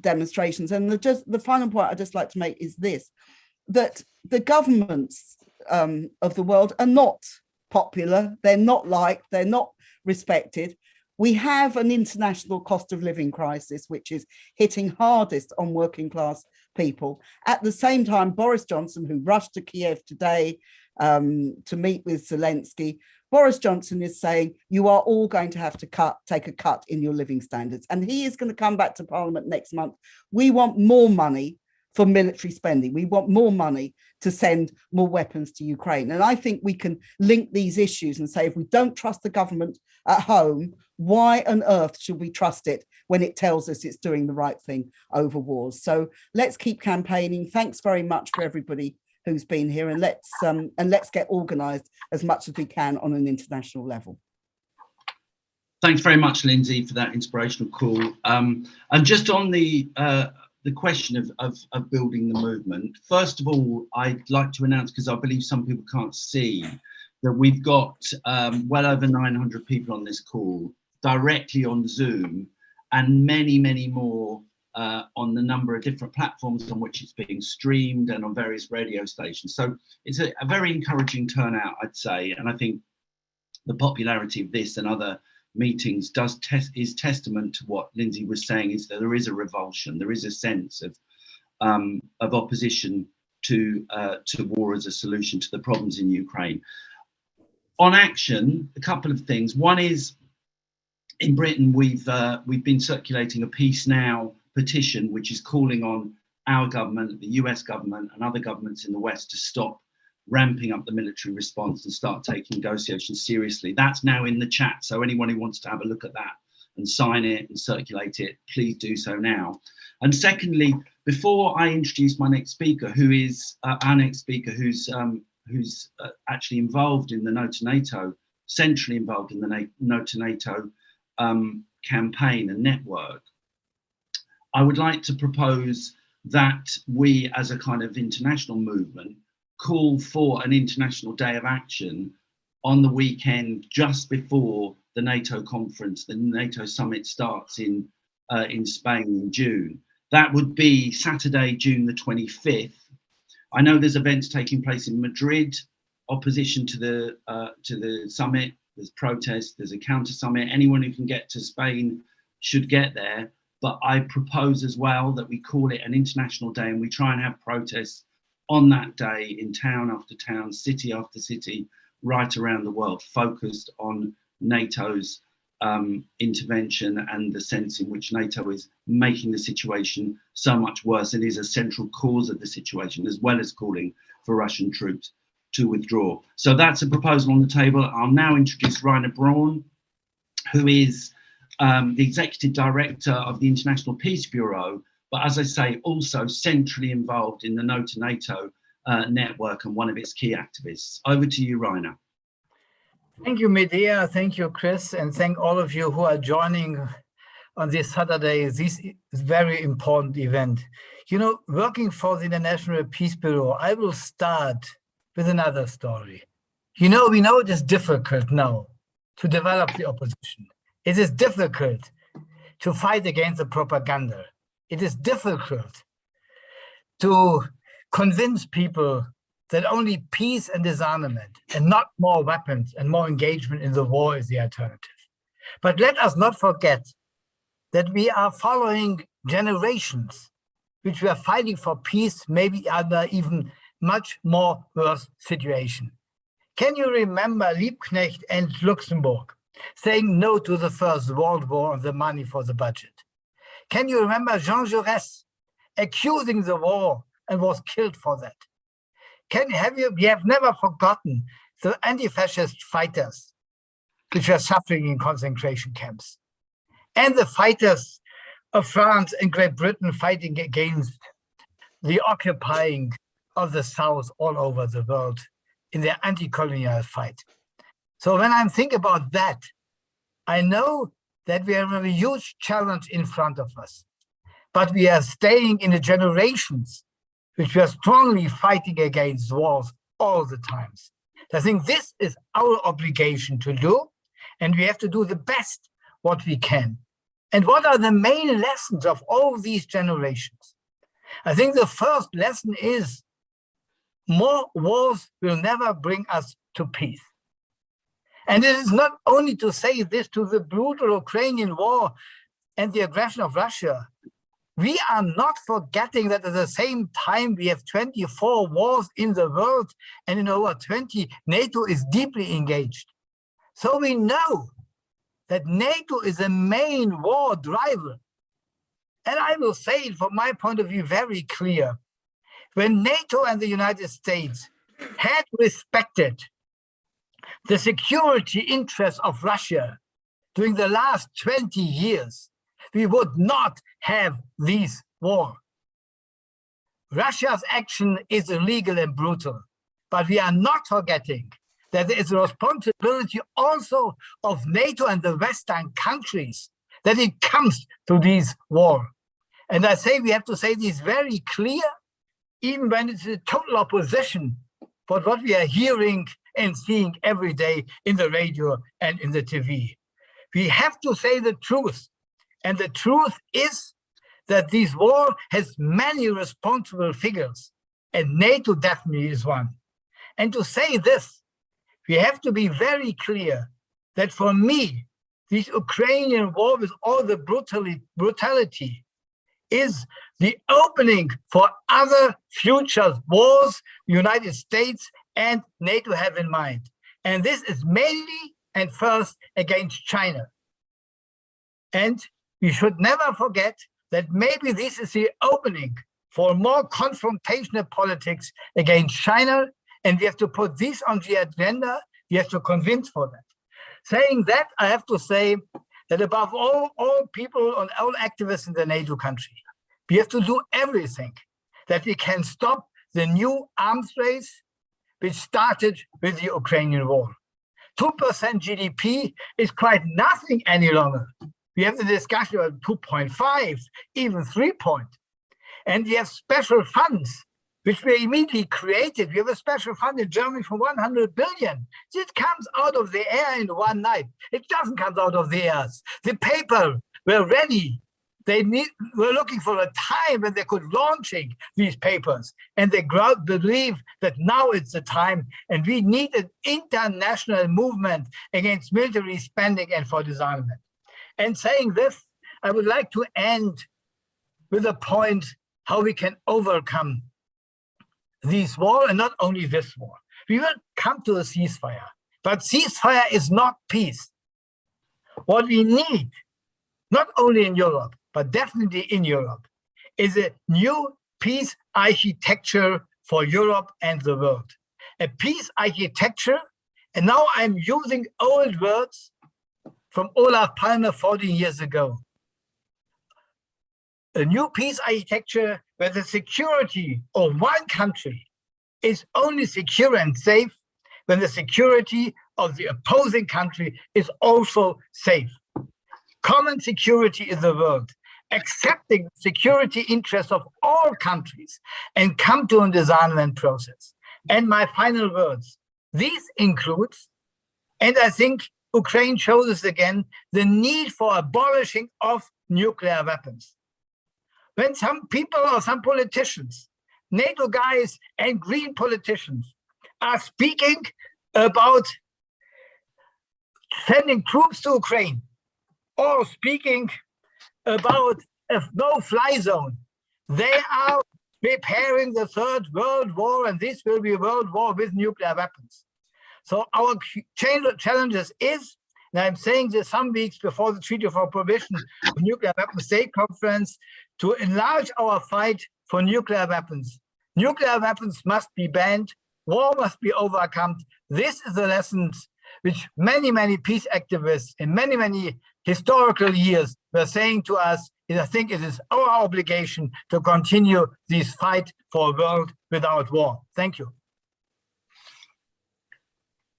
demonstrations. And the final point I'd just like to make is this, that the governments of the world are not popular. They're not liked. They're not respected. We have an international cost of living crisis, which is hitting hardest on working class people. At the same time, Boris Johnson, who rushed to Kiev today to meet with Zelensky. Boris Johnson is saying you are all going to have to take a cut in your living standards. And he is going to come back to Parliament next month. We want more money for military spending. We want more money to send more weapons to Ukraine. And I think we can link these issues and say, if we don't trust the government at home, why on earth should we trust it when it tells us it's doing the right thing over wars? So let's keep campaigning. Thanks very much for everybody who's been here, and let's get organized as much as we can on an international level. Thanks very much, Lindsey, for that inspirational call. And just on the question of building the movement, first of all, I'd like to announce, because I believe some people can't see, that we've got well over 900 people on this call directly on Zoom, and many, many more on the number of different platforms on which it's being streamed and on various radio stations. So it's a very encouraging turnout, I'd say. And I think the popularity of this and other meetings is testament to what Lindsey was saying, is that there is a revulsion, there is a sense of opposition to war as a solution to the problems in Ukraine. On action, a couple of things. One is, in Britain, we've been circulating a Peace Now petition, which is calling on our government, the US government, and other governments in the West to stop ramping up the military response and start taking negotiations seriously. That's now in the chat, so anyone who wants to have a look at that and sign it and circulate it, please do so now. And secondly, before I introduce my next speaker, who's actually involved in the No to NATO, centrally involved in the No to NATO campaign and network, I would like to propose that we, as a kind of international movement, call for an international day of action on the weekend just before the NATO conference, the NATO summit starts in Spain in June. That would be Saturday, June the 25th. I know there's events taking place in Madrid, opposition to the summit. There's protests, there's a counter summit. Anyone who can get to Spain should get there. But I propose as well that we call it an international day, and we try and have protests on that day in town after town, city after city, right around the world, focused on NATO's intervention and the sense in which NATO is making the situation so much worse. It is a central cause of the situation, as well as calling for Russian troops to withdraw. So that's a proposal on the table. I'll now introduce Rainer Braun, who is the Executive Director of the International Peace Bureau, but as I say, also centrally involved in the No to NATO network and one of its key activists. Over to you, Rainer. Thank you, Medea. Thank you, Chris, and thank all of you who are joining on this Saturday, this very important event. You know, working for the International Peace Bureau, I will start with another story. You know, we know it is difficult now to develop the opposition. It is difficult to fight against the propaganda. It is difficult to convince people that only peace and disarmament and not more weapons and more engagement in the war is the alternative. But let us not forget that we are following generations which were fighting for peace, maybe under even much more worse situation. Can you remember Liebknecht and Luxembourg saying no to the First World War and the money for the budget? Can you remember Jean Jaurès accusing the war and was killed for that? We have never forgotten the anti-fascist fighters which were suffering in concentration camps, and the fighters of France and Great Britain fighting against the occupying of the South all over the world in their anti-colonial fight. So when I think about that, I know that we have a huge challenge in front of us, but we are staying in the generations which were strongly fighting against wars all the times. I think this is our obligation to do, and we have to do the best what we can. And what are the main lessons of all these generations? I think the first lesson is more wars will never bring us to peace. And it is not only to say this to the brutal Ukrainian war and the aggression of Russia. we are not forgetting that at the same time we have 24 wars in the world, and in over 20, NATO is deeply engaged. So we know that NATO is a main war driver. And I will say it from my point of view very clear. When NATO and the United States had respected the security interests of Russia during the last 20 years, we would not have this war. Russia's action is illegal and brutal, but we are not forgetting that there is a responsibility also of NATO and the Western countries that it comes to this war. And I say we have to say this very clear, even when it's a total opposition for what we are hearing and seeing every day in the radio and in the TV. We have to say the truth. And the truth is that this war has many responsible figures, and NATO definitely is one. And to say this, we have to be very clear that for me, this Ukrainian war with all the brutality is the opening for other future wars the United States and NATO have in mind. And this is mainly and first against China. And we should never forget that maybe this is the opening for more confrontational politics against China, and we have to put this on the agenda. We have to convince for that. Saying that, I have to say that above all people and all activists in the NATO country, we have to do everything that we can stop the new arms race which started with the Ukrainian war. 2% GDP is quite nothing any longer. We have the discussion about 2.5, even 3 point. And we have special funds, which were immediately created. We have a special fund in Germany for 100 billion. It comes out of the air in one night. It doesn't come out of the air. The paper were ready. They were looking for a time when they could launching these papers. And they believe that now it's the time. And we need an international movement against military spending and for disarmament. And saying this, I would like to end with a point how we can overcome this war, and not only this war. We will come to a ceasefire, but ceasefire is not peace. What we need, not only in Europe, but definitely in Europe, is a new peace architecture for Europe and the world. A peace architecture, and now I'm using old words from Olaf Palme 14 years ago. A new peace architecture where the security of one country is only secure and safe when the security of the opposing country is also safe. Common security in the world, accepting security interests of all countries and come to a disarmament process. And my final words, this includes, and I think Ukraine shows us again, the need for abolishing of nuclear weapons. When some people or some politicians, NATO guys and green politicians are speaking about sending troops to Ukraine or speaking about a no-fly zone, they are preparing the Third World War, and this will be a world war with nuclear weapons. So our challenges is, and I'm saying this some weeks before the Treaty for Prohibition of Nuclear Weapons State Conference, to enlarge our fight for nuclear weapons. Nuclear weapons must be banned, war must be overcome. This is the lessons which many, many peace activists in many, many historical years were saying to us, and I think it is our obligation to continue this fight for a world without war. Thank you.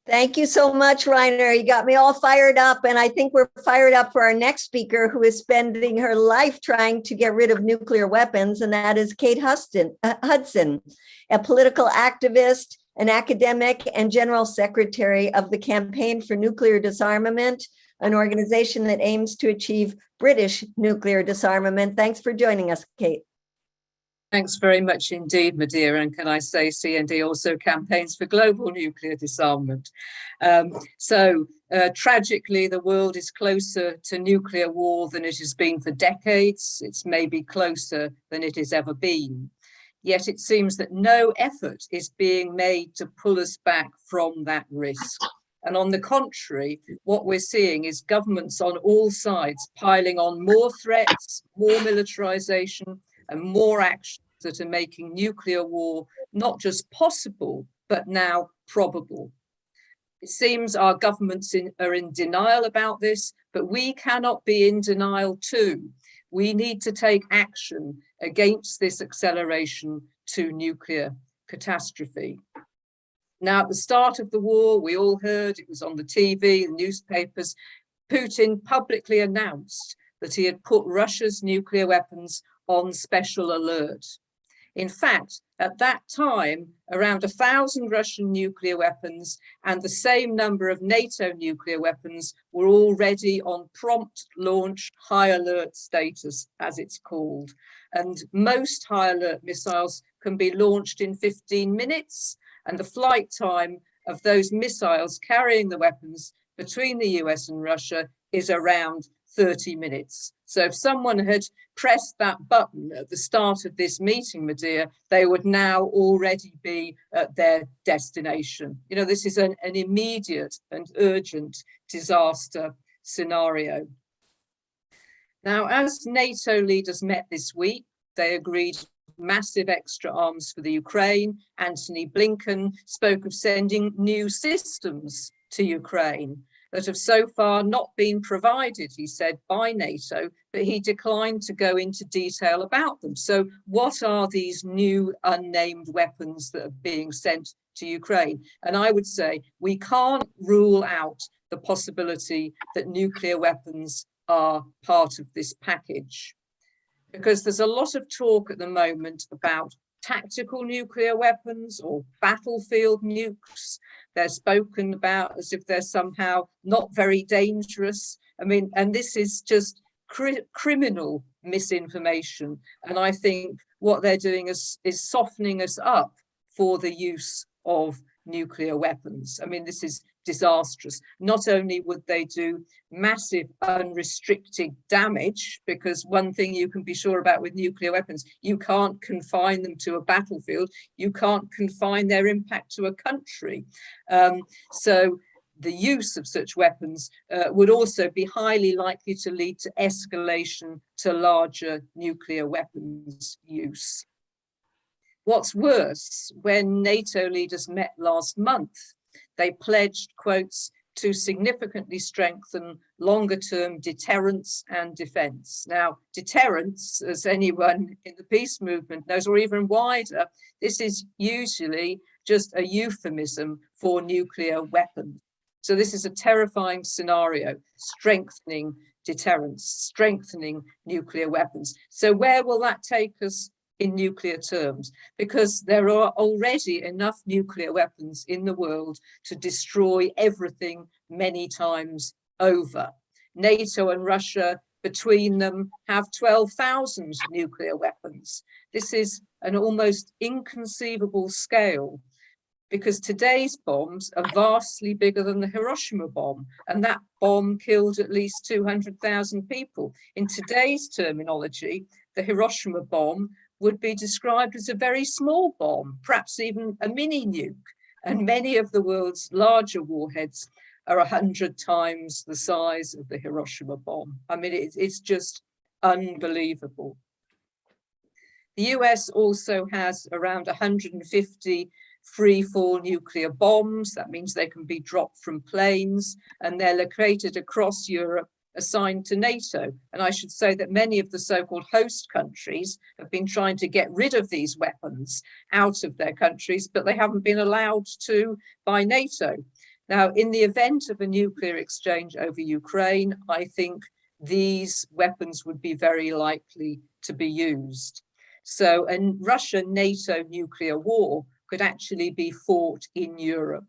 Thank you so much, Rainer. You got me all fired up, and I think we're fired up for our next speaker, who is spending her life trying to get rid of nuclear weapons, and that is Kate Hudson, a political activist, an academic, and general secretary of the Campaign for Nuclear Disarmament, an organization that aims to achieve British nuclear disarmament. Thanks for joining us, Kate. Thanks very much indeed, Medea. And can I say CND also campaigns for global nuclear disarmament. So Tragically, the world is closer to nuclear war than it has been for decades. It's maybe closer than it has ever been. Yet it seems that no effort is being made to pull us back from that risk. And on the contrary, what we're seeing is governments on all sides piling on more threats, more militarization, and more actions that are making nuclear war not just possible, but now probable. It seems our governments are in denial about this, but we cannot be in denial too. We need to take action against this acceleration to nuclear catastrophe. Now, at the start of the war, we all heard, it was on the TV, the newspapers, Putin publicly announced that he had put Russia's nuclear weapons on special alert. In fact, at that time, around 1,000 Russian nuclear weapons and the same number of NATO nuclear weapons were already on prompt launch high alert status, as it's called. And most high alert missiles can be launched in 15 minutes, and the flight time of those missiles carrying the weapons between the US and Russia is around 30 minutes. So if someone had pressed that button at the start of this meeting, Medea, they would now already be at their destination. You know, this is an immediate and urgent disaster scenario. Now, as NATO leaders met this week, they agreed massive extra arms for the Ukraine. Antony Blinken spoke of sending new systems to Ukraine that have so far not been provided, he said, by NATO, but he declined to go into detail about them. So what are these new unnamed weapons that are being sent to Ukraine? And I would say we can't rule out the possibility that nuclear weapons are part of this package, because there's a lot of talk at the moment about tactical nuclear weapons or battlefield nukes. They're spoken about as if they're somehow not very dangerous. I mean, and this is just criminal misinformation. And I think what they're doing is softening us up for the use of nuclear weapons. I mean, this is disastrous. Not only would they do massive unrestricted damage, because one thing you can be sure about with nuclear weapons, you can't confine them to a battlefield, you can't confine their impact to a country. So the use of such weapons would also be highly likely to lead to escalation to larger nuclear weapons use. What's worse, when NATO leaders met last month, they pledged, quotes, to significantly strengthen longer-term deterrence and defense. Now, deterrence, as anyone in the peace movement knows, or even wider, this is usually just a euphemism for nuclear weapons. So this is a terrifying scenario, strengthening deterrence, strengthening nuclear weapons. So where will that take us in nuclear terms? Because there are already enough nuclear weapons in the world to destroy everything many times over. NATO and Russia, between them, have 12,000 nuclear weapons. This is an almost inconceivable scale, because today's bombs are vastly bigger than the Hiroshima bomb, and that bomb killed at least 200,000 people. In today's terminology, the Hiroshima bomb would be described as a very small bomb, perhaps even a mini nuke. And many of the world's larger warheads are 100 times the size of the Hiroshima bomb. I mean, it's just unbelievable. The US also has around 150 free-fall nuclear bombs. That means they can be dropped from planes, and they're located across Europe, assigned to NATO. And I should say that many of the so-called host countries have been trying to get rid of these weapons out of their countries, but they haven't been allowed to by NATO. Now, in the event of a nuclear exchange over Ukraine, I think these weapons would be very likely to be used. So a Russia-NATO nuclear war could actually be fought in Europe.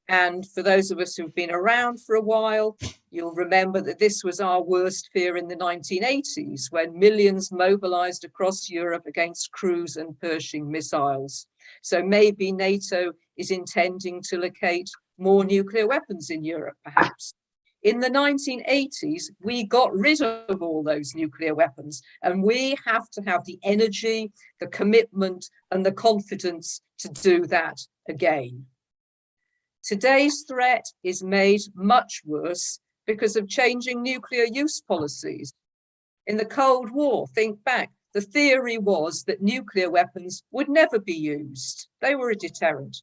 And for those of us who've been around for a while, you'll remember that this was our worst fear in the 1980s, when millions mobilized across Europe against cruise and Pershing missiles. So maybe NATO is intending to locate more nuclear weapons in Europe, perhaps. In the 1980s, we got rid of all those nuclear weapons, and we have to have the energy, the commitment, and the confidence to do that again. Today's threat is made much worse because of changing nuclear use policies. In the Cold War, think back, the theory was that nuclear weapons would never be used. They were a deterrent.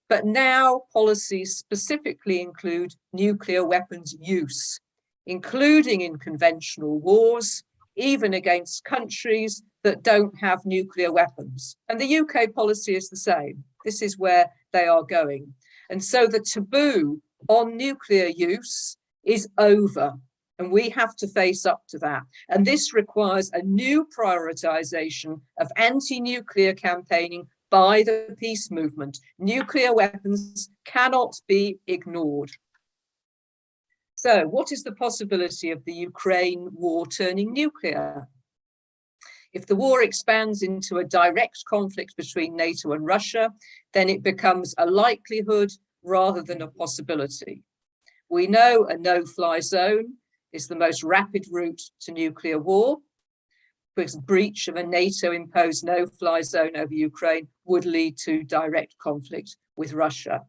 But now policies specifically include nuclear weapons use, including in conventional wars, even against countries that don't have nuclear weapons. And the UK policy is the same. This is where they are going. And so the taboo on nuclear use is over, and we have to face up to that. And this requires a new prioritization of anti-nuclear campaigning by the peace movement. Nuclear weapons cannot be ignored. So what is the possibility of the Ukraine war turning nuclear? If the war expands into a direct conflict between NATO and Russia, then it becomes a likelihood rather than a possibility. We know a no-fly zone is the most rapid route to nuclear war, because breach of a NATO-imposed no-fly zone over Ukraine would lead to direct conflict with Russia.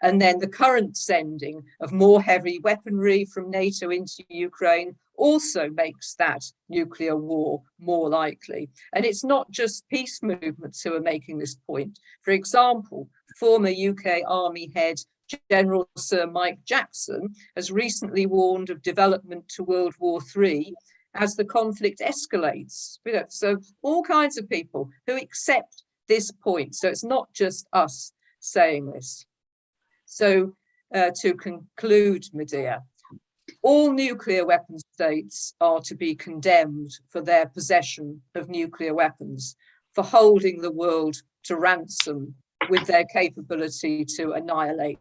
And then the current sending of more heavy weaponry from NATO into Ukraine also makes that nuclear war more likely. And it's not just peace movements who are making this point. For example, former UK Army head General Sir Mike Jackson has recently warned of development to World War III as the conflict escalates. So all kinds of people who accept this point. So it's not just us saying this. So to conclude, Medea, all nuclear weapon states are to be condemned for their possession of nuclear weapons, for holding the world to ransom with their capability to annihilate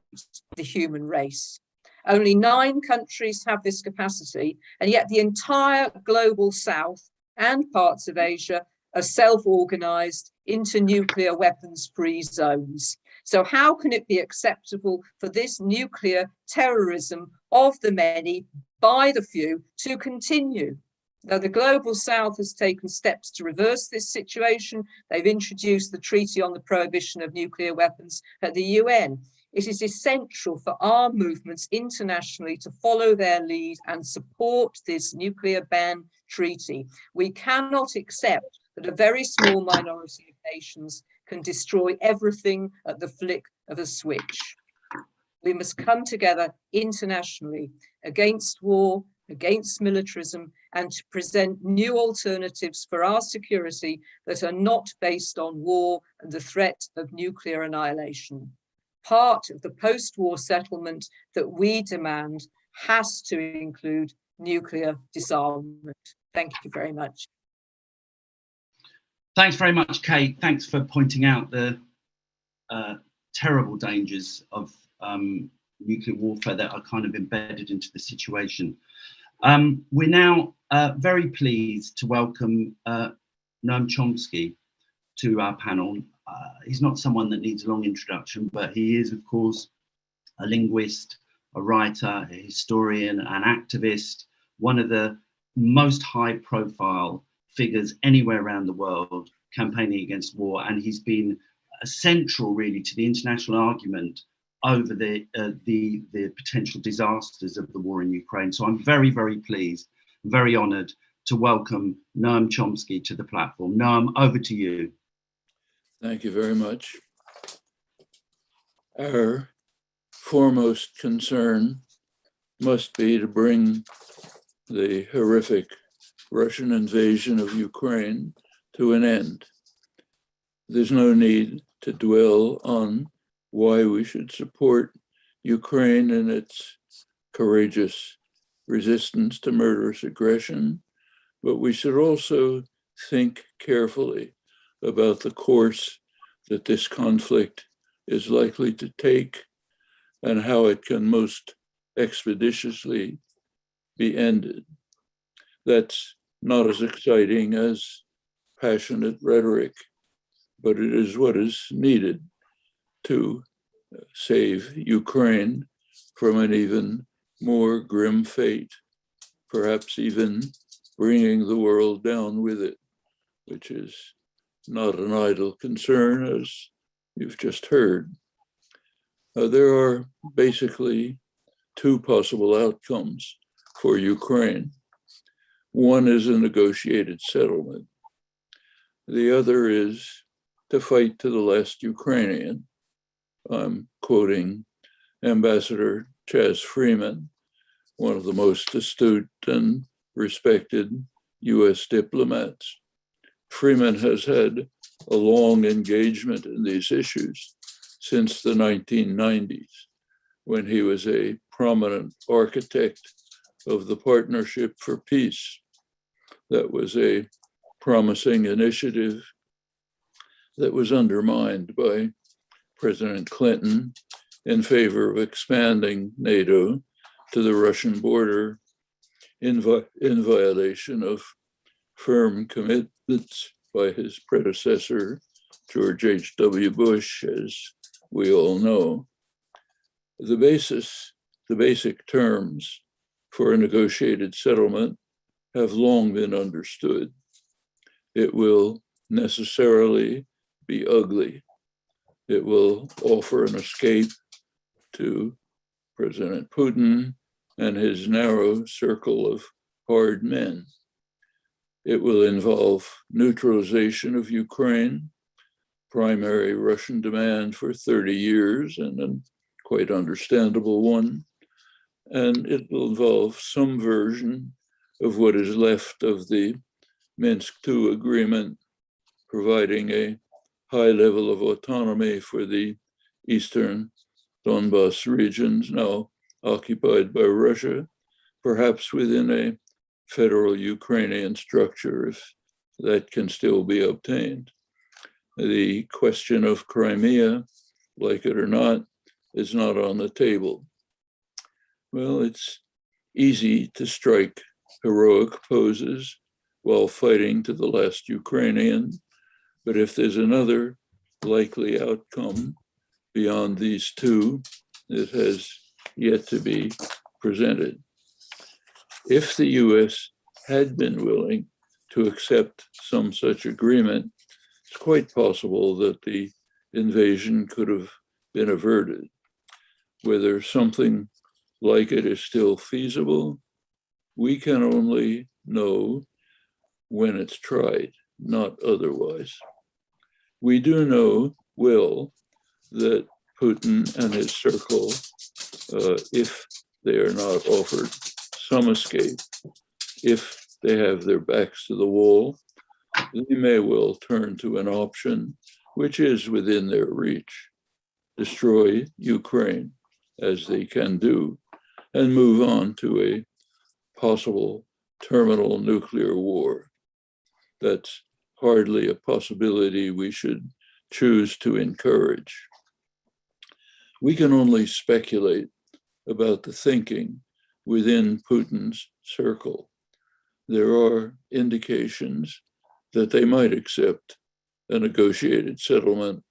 the human race. Only 9 countries have this capacity, and yet the entire global south and parts of Asia are self-organized into nuclear weapons-free zones. So how can it be acceptable for this nuclear terrorism of the many by the few to continue? Now, the global south has taken steps to reverse this situation. They've introduced the Treaty on the Prohibition of Nuclear Weapons at the UN. It is essential for our movements internationally to follow their lead and support this nuclear ban treaty. We cannot accept that a very small minority of nations can destroy everything at the flick of a switch. We must come together internationally against war, against militarism, and to present new alternatives for our security that are not based on war and the threat of nuclear annihilation. Part of the post-war settlement that we demand has to include nuclear disarmament. Thank you very much. Thanks very much, Kate. Thanks for pointing out the terrible dangers of nuclear warfare that are kind of embedded into the situation. We're now very pleased to welcome Noam Chomsky to our panel. He's not someone that needs a long introduction, but he is, of course, a linguist, a writer, a historian, an activist, one of the most high-profile figures anywhere around the world campaigning against war, and he's been central, really, to the international argument over the potential disasters of the war in Ukraine. So I'm very, very pleased, very honoured to welcome Noam Chomsky to the platform. Noam, over to you. Thank you very much. Our foremost concern must be to bring the horrific Russian invasion of Ukraine to an end. There's no need to dwell on why we should support Ukraine in its courageous resistance to murderous aggression, but we should also think carefully about the course that this conflict is likely to take and how it can most expeditiously be ended. That's not as exciting as passionate rhetoric, but it is what is needed to save Ukraine from an even more grim fate, perhaps even bringing the world down with it, which is not an idle concern, as you've just heard. There are basically two possible outcomes for Ukraine. One is a negotiated settlement. The other is to fight to the last Ukrainian. I'm quoting Ambassador Chas Freeman, one of the most astute and respected US diplomats. Freeman has had a long engagement in these issues since the 1990s, when he was a prominent architect of the Partnership for Peace. That was a promising initiative that was undermined by President Clinton in favor of expanding NATO to the Russian border in violation of firm commitments by his predecessor, George H.W. Bush, as we all know. The basic terms for a negotiated settlement have long been understood. It will necessarily be ugly. It will offer an escape to President Putin and his narrow circle of hard men. It will involve neutralization of Ukraine, primary Russian demand for 30 years, and a quite understandable one. And it will involve some version of what is left of the Minsk II agreement, providing a high level of autonomy for the eastern Donbas regions now occupied by Russia, perhaps within a federal Ukrainian structure, if that can still be obtained. The question of Crimea, like it or not, is not on the table. Well, it's easy to strike heroic poses while fighting to the last Ukrainian, but if there's another likely outcome beyond these two, it has yet to be presented. If the US had been willing to accept some such agreement, it's quite possible that the invasion could have been averted. Whether something like it is still feasible, we can only know when it's tried, not otherwise. We do know well that Putin and his circle, if they are not offered some escape, if they have their backs to the wall, they may well turn to an option which is within their reach: destroy Ukraine, as they can do, and move on to a possible terminal nuclear war. That's hardly a possibility we should choose to encourage. We can only speculate about the thinking within Putin's circle. There are indications that they might accept a negotiated settlement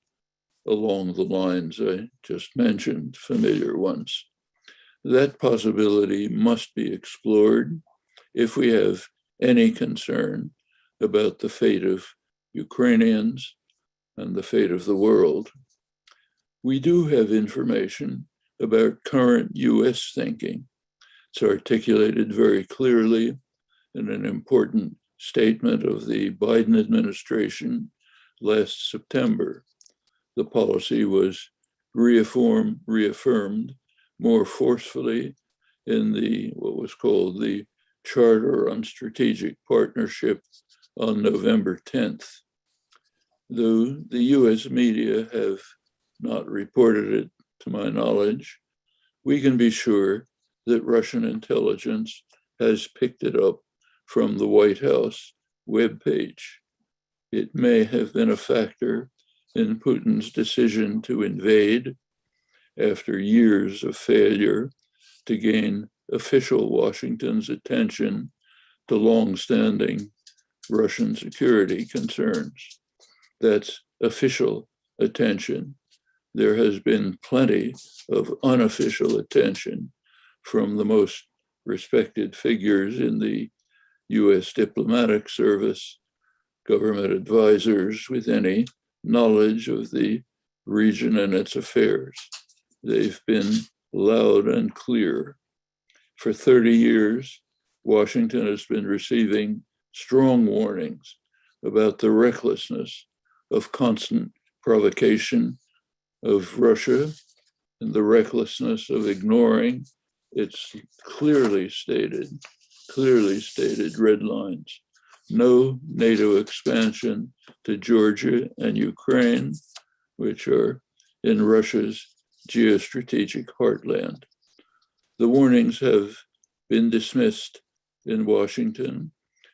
along the lines I just mentioned, familiar ones. That possibility must be explored if we have any concern about the fate of Ukrainians and the fate of the world. We do have information about current US thinking. It's articulated very clearly in an important statement of the Biden administration last September. The policy was reaffirmed more forcefully in the what was called the Charter on Strategic Partnership on November 10th. Though the US media have not reported it to my knowledge, we can be sure that Russian intelligence has picked it up from the White House webpage. It may have been a factor in Putin's decision to invade after years of failure to gain official Washington's attention to long-standing Russian security concerns. That's official attention. there has been plenty of unofficial attention from the most respected figures in the US diplomatic service, government advisors with any knowledge of the region and its affairs. They've been loud and clear. For 30 years, Washington has been receiving strong warnings about the recklessness of constant provocation of Russia and the recklessness of ignoring its clearly stated red lines. No NATO expansion to Georgia and Ukraine, which are in Russia's geostrategic heartland. The warnings have been dismissed in Washington,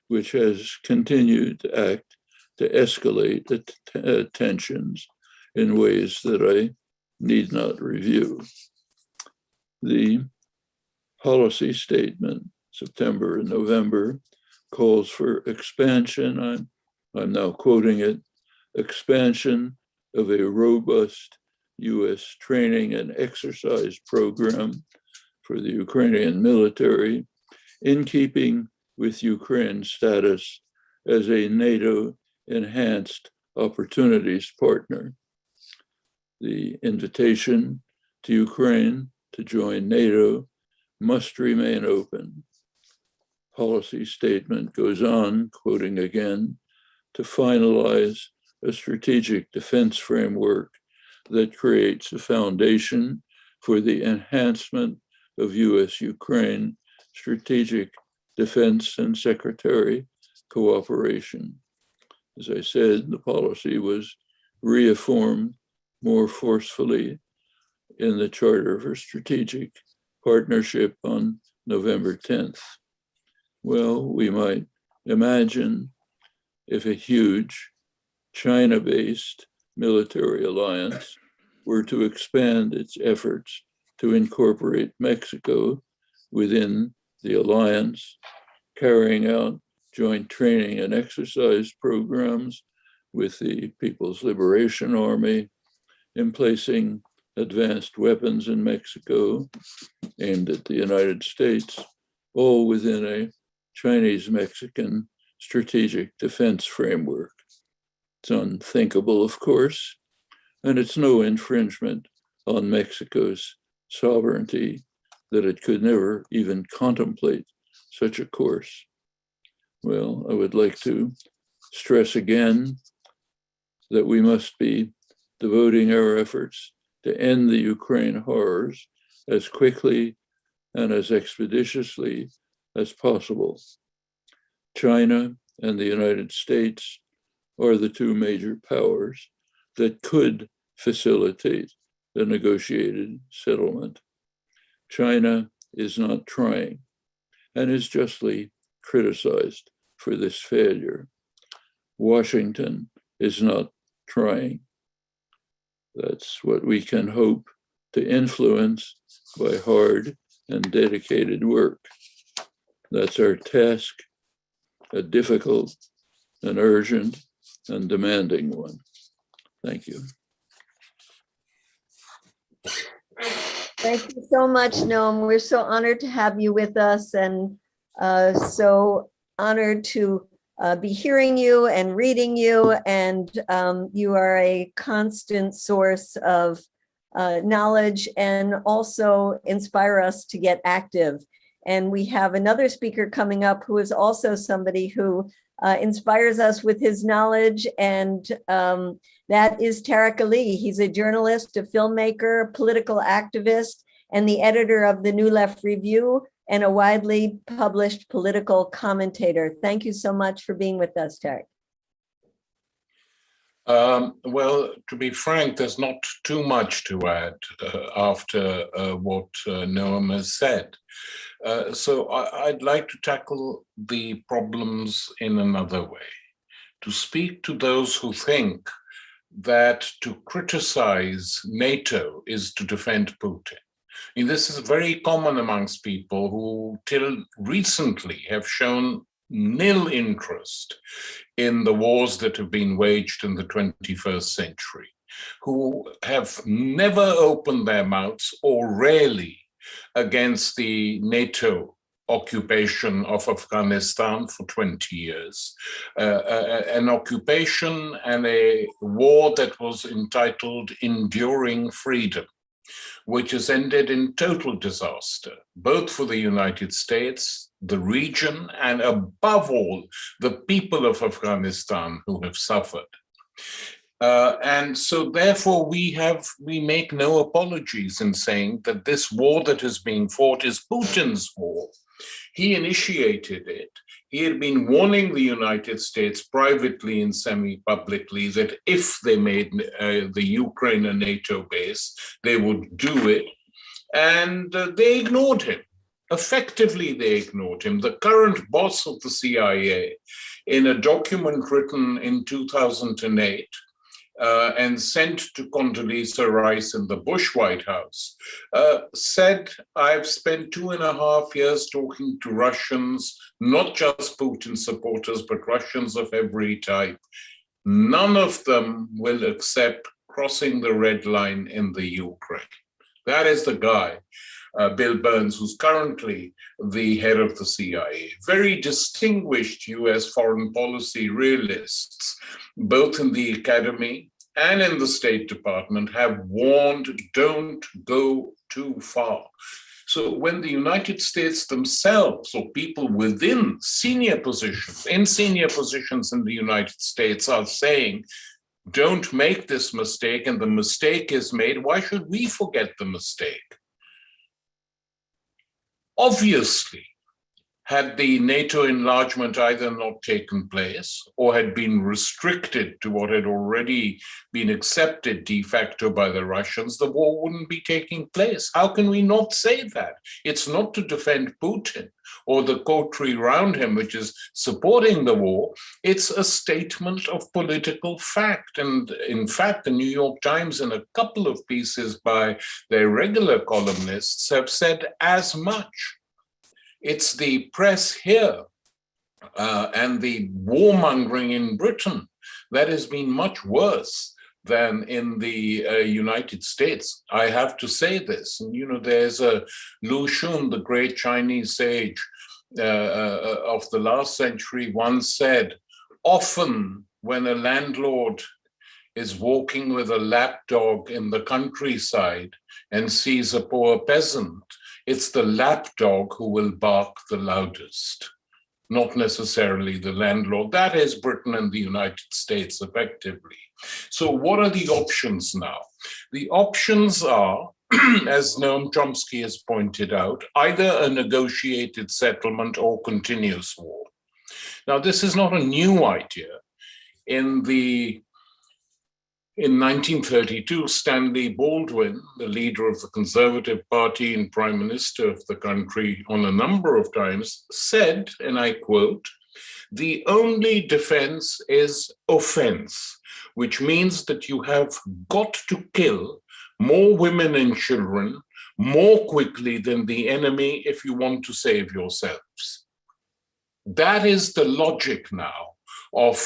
which has continued to act to escalate the tensions in ways that I need not review. The policy statement, September and November, calls for expansion, I'm now quoting it, expansion of a robust US training and exercise program for the Ukrainian military, in keeping with Ukraine's status as a NATO enhanced opportunities partner. The invitation to Ukraine to join NATO must remain open. Policy statement goes on, quoting again, to finalize a strategic defense framework that creates a foundation for the enhancement of US-Ukraine strategic defense and secretary cooperation. As I said, the policy was reaffirmed more forcefully in the Charter for Strategic Partnership on November 10th. Well, we might imagine if a huge China-based military alliance were to expand its efforts to incorporate Mexico within the alliance, carrying out joint training and exercise programs with the People's Liberation Army, emplacing advanced weapons in Mexico aimed at the United States, all within a Chinese-Mexican strategic defense framework. It's unthinkable, of course, and it's no infringement on Mexico's sovereignty that it could never even contemplate such a course. Well, I would like to stress again that we must be devoting our efforts to end the Ukraine horrors as quickly and as expeditiously as possible. China and the United States are the two major powers that could facilitate the negotiated settlement. China is not trying and is justly criticized for this failure. Washington is not trying. That's what we can hope to influence by hard and dedicated work. That's our task, a difficult, an urgent, and demanding one. Thank you. Thank you so much, Noam. We're so honored to have you with us, and so honored to be hearing you and reading you, and you are a constant source of knowledge and also inspire us to get active. And we have another speaker coming up who is also somebody who inspires us with his knowledge, and that is Tariq Ali. He's a journalist, a filmmaker, political activist, and the editor of the New Left Review, and a widely published political commentator. Thank you so much for being with us, Tariq. Well, to be frank, there's not too much to add after what Noam has said. So I'd like to tackle the problems in another way, to speak to those who think that to criticize NATO is to defend Putin. And this is very common amongst people who till recently have shown nil interest in the wars that have been waged in the 21st century. who have never opened their mouths, or rarely, against the NATO occupation of Afghanistan for 20 years, an occupation and a war that was entitled Enduring Freedom, which has ended in total disaster, both for the United States, the region, and above all, the people of Afghanistan who have suffered. And so therefore we make no apologies in saying that this war that is being fought is Putin's war. He initiated it. He had been warning the United States privately and semi-publicly that if they made the Ukraine a NATO base, they would do it. And they ignored him. Effectively, they ignored him. The current boss of the CIA, in a document written in 2008, and sent to Condoleezza Rice in the Bush White House, said, I've spent 2.5 years talking to Russians, not just Putin supporters, but Russians of every type. None of them will accept crossing the red line in the Ukraine. That is the guy, Bill Burns, who's currently the head of the CIA. Very distinguished US foreign policy realists, both in the academy and in the State Department, have warned, don't go too far. So when the United States themselves, or people within senior positions, in the United States, are saying, don't make this mistake, and the mistake is made, why should we forget the mistake? Obviously, had the NATO enlargement either not taken place or had been restricted to what had already been accepted de facto by the Russians, the war wouldn't be taking place. How can we not say that? It's not to defend Putin or the coterie around him, which is supporting the war. It's a statement of political fact. And in fact, the New York Times, in a couple of pieces by their regular columnists, have said as much. It's the press here and the warmongering in Britain that has been much worse than in the United States. I have to say this. And, you know, there's Lu Xun, the great Chinese sage of the last century, once said, often when a landlord is walking with a lapdog in the countryside and sees a poor peasant, it's the lapdog who will bark the loudest, not necessarily the landlord. That is Britain and the United States, effectively. So what are the options now? The options are, as Noam Chomsky has pointed out, either a negotiated settlement or continuous war. Now, this is not a new idea. In 1932, Stanley Baldwin, the leader of the Conservative Party and Prime Minister of the country on a number of times, said, and I quote, "The only defense is offense, which means that you have got to kill more women and children more quickly than the enemy if you want to save yourselves." That is the logic now of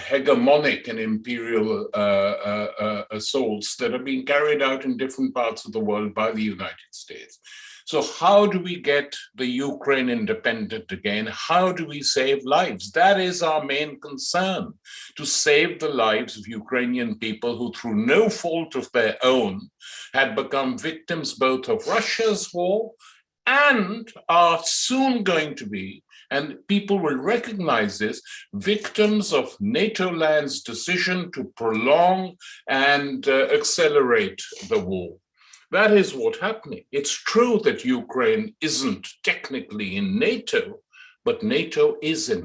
hegemonic and imperial assaults that are being carried out in different parts of the world by the United States. So how do we get the Ukraine independent again? How do we save lives? That is our main concern, to save the lives of Ukrainian people who, through no fault of their own, had become victims both of Russia's war and are soon going to be, and people will recognize this, victims of NATO land's decision to prolong and accelerate the war. That is what's happening. It's true that Ukraine isn't technically in NATO, but NATO is in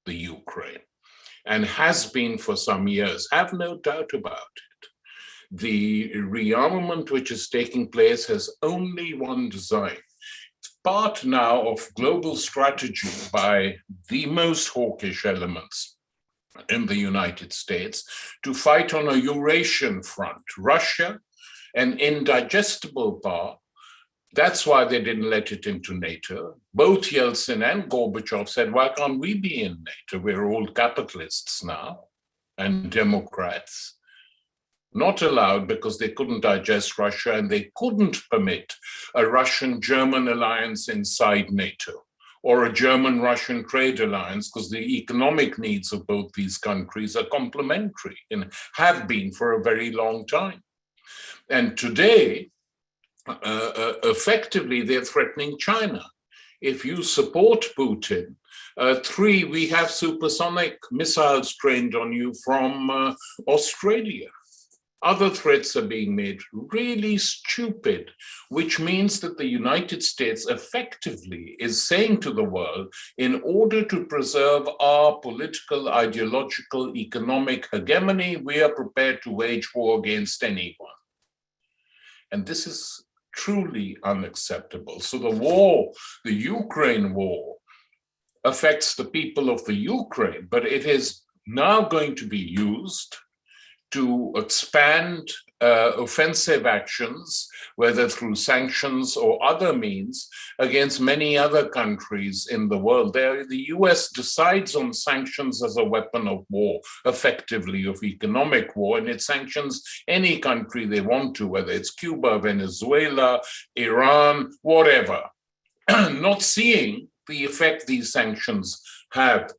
the Ukraine and has been for some years. Have no doubt about it. The rearmament which is taking place has only one design. Part now of global strategy by the most hawkish elements in the United States to fight on a Eurasian front. Russia, an indigestible power, that's why they didn't let it into NATO. Both Yeltsin and Gorbachev said, why can't we be in NATO? We're all capitalists now. and Democrats, not allowed because they couldn't digest Russia and they couldn't permit a Russian-German alliance inside NATO or a German-Russian trade alliance, because the economic needs of both these countries are complementary and have been for a very long time. And today, effectively, they're threatening China. If you support Putin, we have supersonic missiles trained on you from Australia. Other threats are being made, really stupid, which means that the United States effectively is saying to the world, in order to preserve our political, ideological, economic hegemony, we are prepared to wage war against anyone. And this is truly unacceptable. So the war, the Ukraine war, affects the people of the Ukraine, but it is now going to be used to expand offensive actions, whether through sanctions or other means, against many other countries in the world. The US decides on sanctions as a weapon of war, effectively of economic war, and it sanctions any country they want to, whether it's Cuba, Venezuela, Iran, whatever, not seeing the effect these sanctions have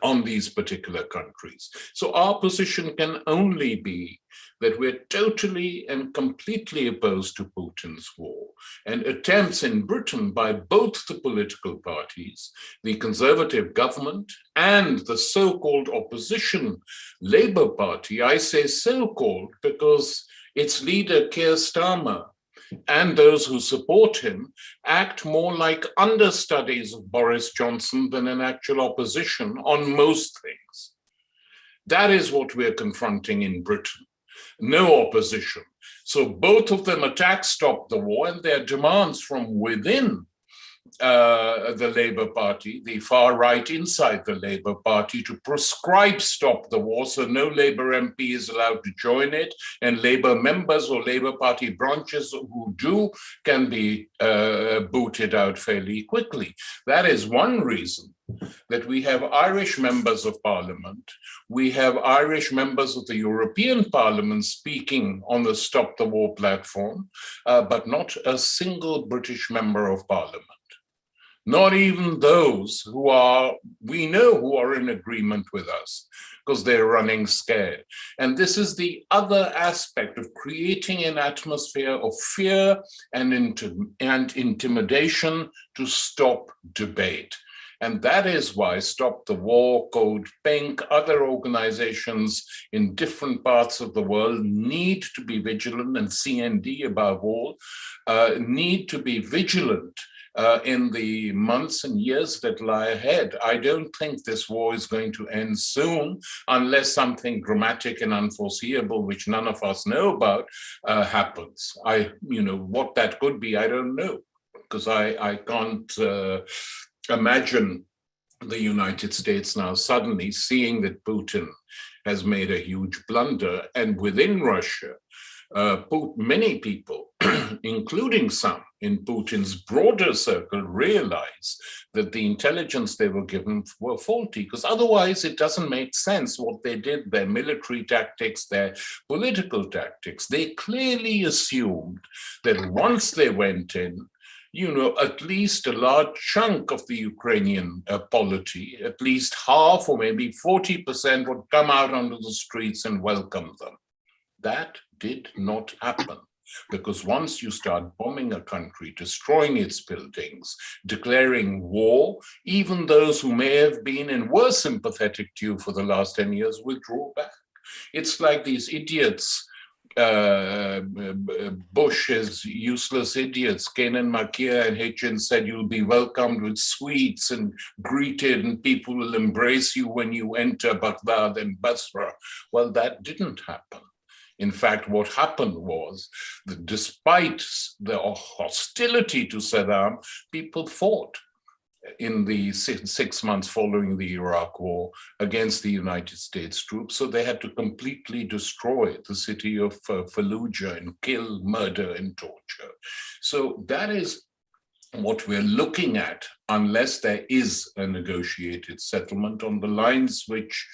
on these particular countries. So our position can only be that we're totally and completely opposed to Putin's war, and attempts in Britain by both the political parties, the Conservative government and the so-called opposition Labour Party. I say so-called because its leader, Keir Starmer, and those who support him act more like understudies of Boris Johnson than an actual opposition on most things. That is what we're confronting in Britain. No opposition. So both of them attack Stop the War, and their demands from within the Labour Party, the far right inside the Labour Party, to prescribe Stop the War, so no Labour MP is allowed to join it, and Labour members or Labour Party branches who do can be booted out fairly quickly. That is one reason that we have Irish members of Parliament, we have Irish members of the European Parliament speaking on the Stop the War platform, but not a single British member of Parliament. Not even those who we know who are in agreement with us, because they're running scared. And this is the other aspect of creating an atmosphere of fear and intimidation to stop debate. And that is why Stop the War, CODEPINK, other organizations in different parts of the world need to be vigilant, and CND above all, need to be vigilant in the months and years that lie ahead. I don't think this war is going to end soon unless something dramatic and unforeseeable, which none of us know about, happens. What that could be, I don't know, because I can't imagine the United States now suddenly seeing that Putin has made a huge blunder, and within Russia, many people, including some in Putin's broader circle, realize that the intelligence they were given were faulty, because otherwise it doesn't make sense what they did, their military tactics, their political tactics. They clearly assumed that once they went in, at least a large chunk of the Ukrainian polity, at least half or maybe 40% would come out onto the streets and welcome them. That did not happen, because once you start bombing a country, destroying its buildings, declaring war, even those who may have been and were sympathetic to you for the last 10 years withdraw back. It's like these idiots, Bush's useless idiots, Kenan Makia and Hitchens, said you'll be welcomed with sweets and greeted, and people will embrace you when you enter Baghdad and Basra. Well, that didn't happen. In fact, what happened was that despite the hostility to Saddam, people fought in the 6 months following the Iraq War against the United States troops. So they had to completely destroy the city of Fallujah and kill, murder, and torture. So that is what we're looking at, unless there is a negotiated settlement on the lines which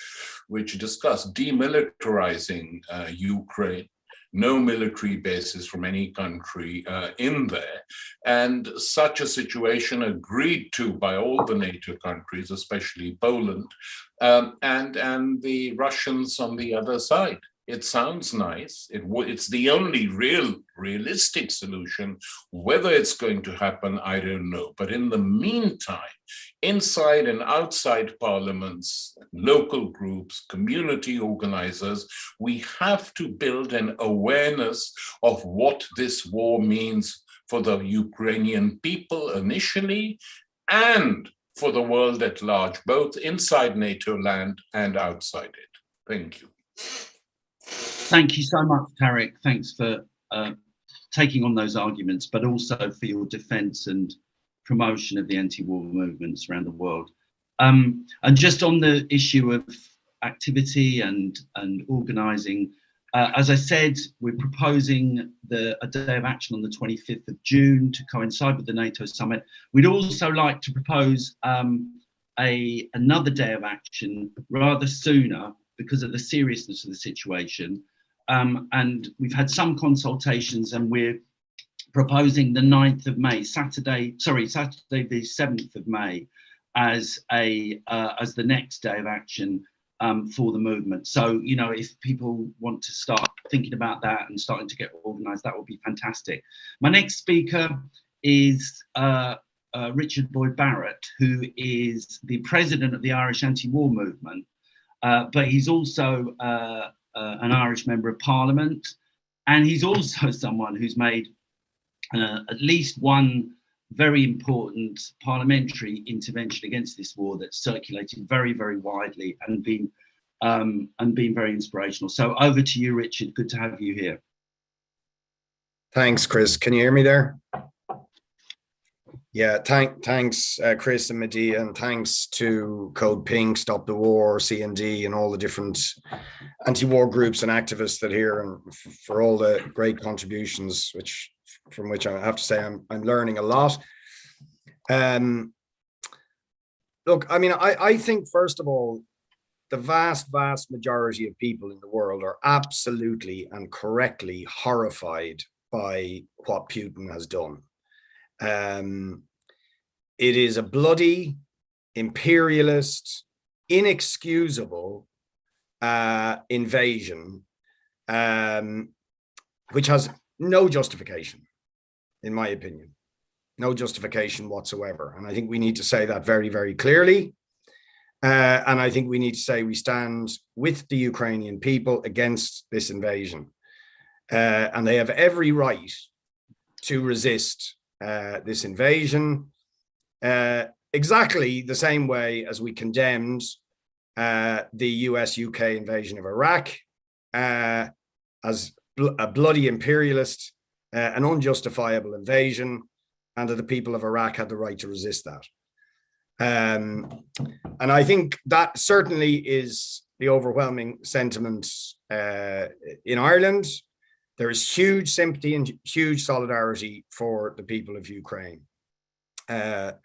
discuss demilitarizing Ukraine, no military bases from any country in there, and such a situation agreed to by all the NATO countries, especially Poland, and the Russians on the other side. It sounds nice. It's the only realistic solution. Whether it's going to happen, I don't know. But in the meantime, inside and outside parliaments, local groups, community organizers, we have to build an awareness of what this war means for the Ukrainian people initially, and for the world at large, both inside NATO land and outside it. Thank you. Thank you so much, Tariq. Thanks for taking on those arguments, but also for your defense and promotion of the anti-war movements around the world. And just on the issue of activity and organizing, as I said, we're proposing a day of action on the 25th of June to coincide with the NATO summit. We'd also like to propose another day of action rather sooner because of the seriousness of the situation. And we've had some consultations, and we're proposing the 9th of May, Saturday the 7th of May, as the next day of action for the movement. So, you know, if people want to start thinking about that and starting to get organized, that would be fantastic. My next speaker is Richard Boyd Barrett, who is the president of the Irish anti-war movement, but he's also an Irish member of Parliament, and he's also someone who's made at least one very important parliamentary intervention against this war that's circulated very, very widely and been very inspirational. So over to you, Richard. Good to have you here. Thanks, Chris. Can you hear me there? Yeah, thanks, Chris and Medea, and thanks to CODEPINK, Stop the War, CND, and all the different anti-war groups and activists that are here, and for all the great contributions, from which I have to say I'm learning a lot. Look, I mean, I think, first of all, the vast majority of people in the world are absolutely and correctly horrified by what Putin has done. It is a bloody, imperialist, inexcusable invasion, which has no justification, in my opinion, no justification whatsoever. And I think we need to say that very, very clearly. And I think we need to say we stand with the Ukrainian people against this invasion. And they have every right to resist this invasion, exactly the same way as we condemned the US-UK invasion of Iraq as a bloody imperialist, an unjustifiable invasion, and that the people of Iraq had the right to resist that. And I think that certainly is the overwhelming sentiment in Ireland. There is huge sympathy and huge solidarity for the people of Ukraine. And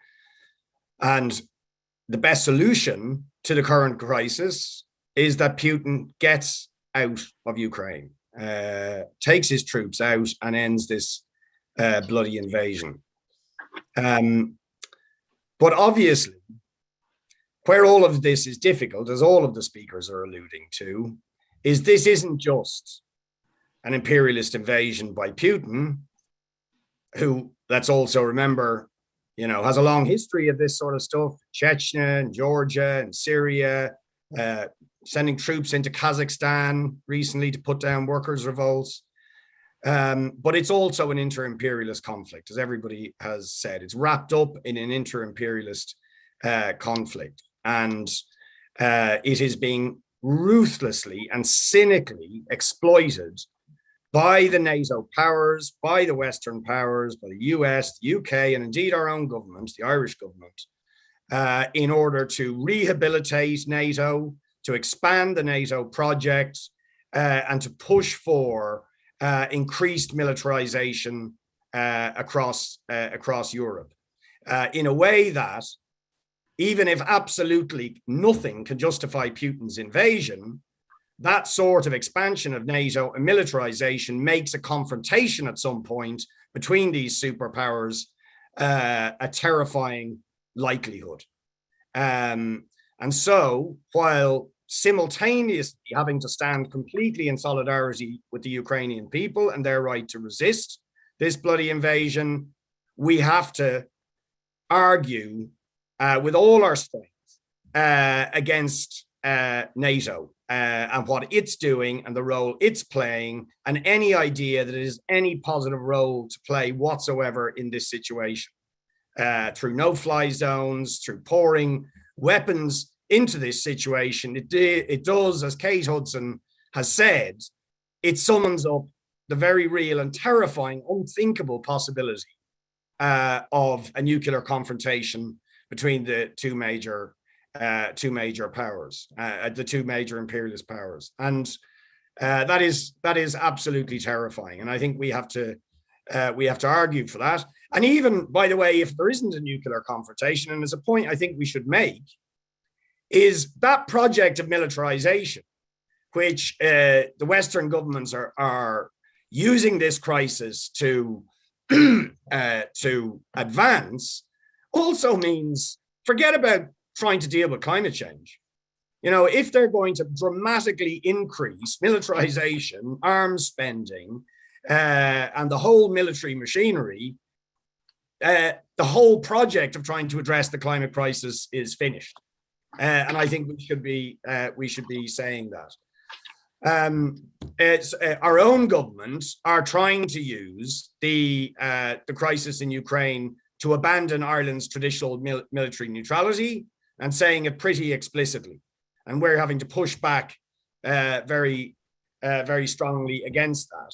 the best solution to the current crisis is that Putin gets out of Ukraine, takes his troops out and ends this bloody invasion. But obviously, where all of this is difficult, as all of the speakers are alluding to, is this isn't just an imperialist invasion by Putin, who, let's also remember, you know, has a long history of this sort of stuff, Chechnya and Georgia and Syria, sending troops into Kazakhstan recently to put down workers' revolts. But it's also an inter-imperialist conflict, as everybody has said. It's wrapped up in an inter-imperialist conflict, and it is being ruthlessly and cynically exploited by the NATO powers, by the Western powers, by the US, the UK, and indeed our own government, the Irish government, in order to rehabilitate NATO, to expand the NATO project, and to push for increased militarization across Europe. in a way that, even if absolutely nothing can justify Putin's invasion, that sort of expansion of NATO and militarization makes a confrontation at some point between these superpowers a terrifying likelihood. And so, while simultaneously having to stand completely in solidarity with the Ukrainian people and their right to resist this bloody invasion, we have to argue with all our strength against NATO and what it's doing and the role it's playing, and any idea that it has any positive role to play whatsoever in this situation, through no-fly zones, through pouring weapons into this situation. It does, as Kate Hudson has said, it summons up the very real and terrifying, unthinkable possibility of a nuclear confrontation between the two major powers, the two major imperialist powers, and that is absolutely terrifying. And I think we have to argue for that. And even, by the way, if there isn't a nuclear confrontation, and there's a point I think we should make, is that project of militarization, which the Western governments are using this crisis to advance, also means forget about trying to deal with climate change. You know, if they're going to dramatically increase militarization, arms spending, and the whole military machinery, the whole project of trying to address the climate crisis is finished. And I think we should be saying that. It's our own governments are trying to use the crisis in Ukraine to abandon Ireland's traditional military neutrality, and saying it pretty explicitly. And we're having to push back very strongly against that.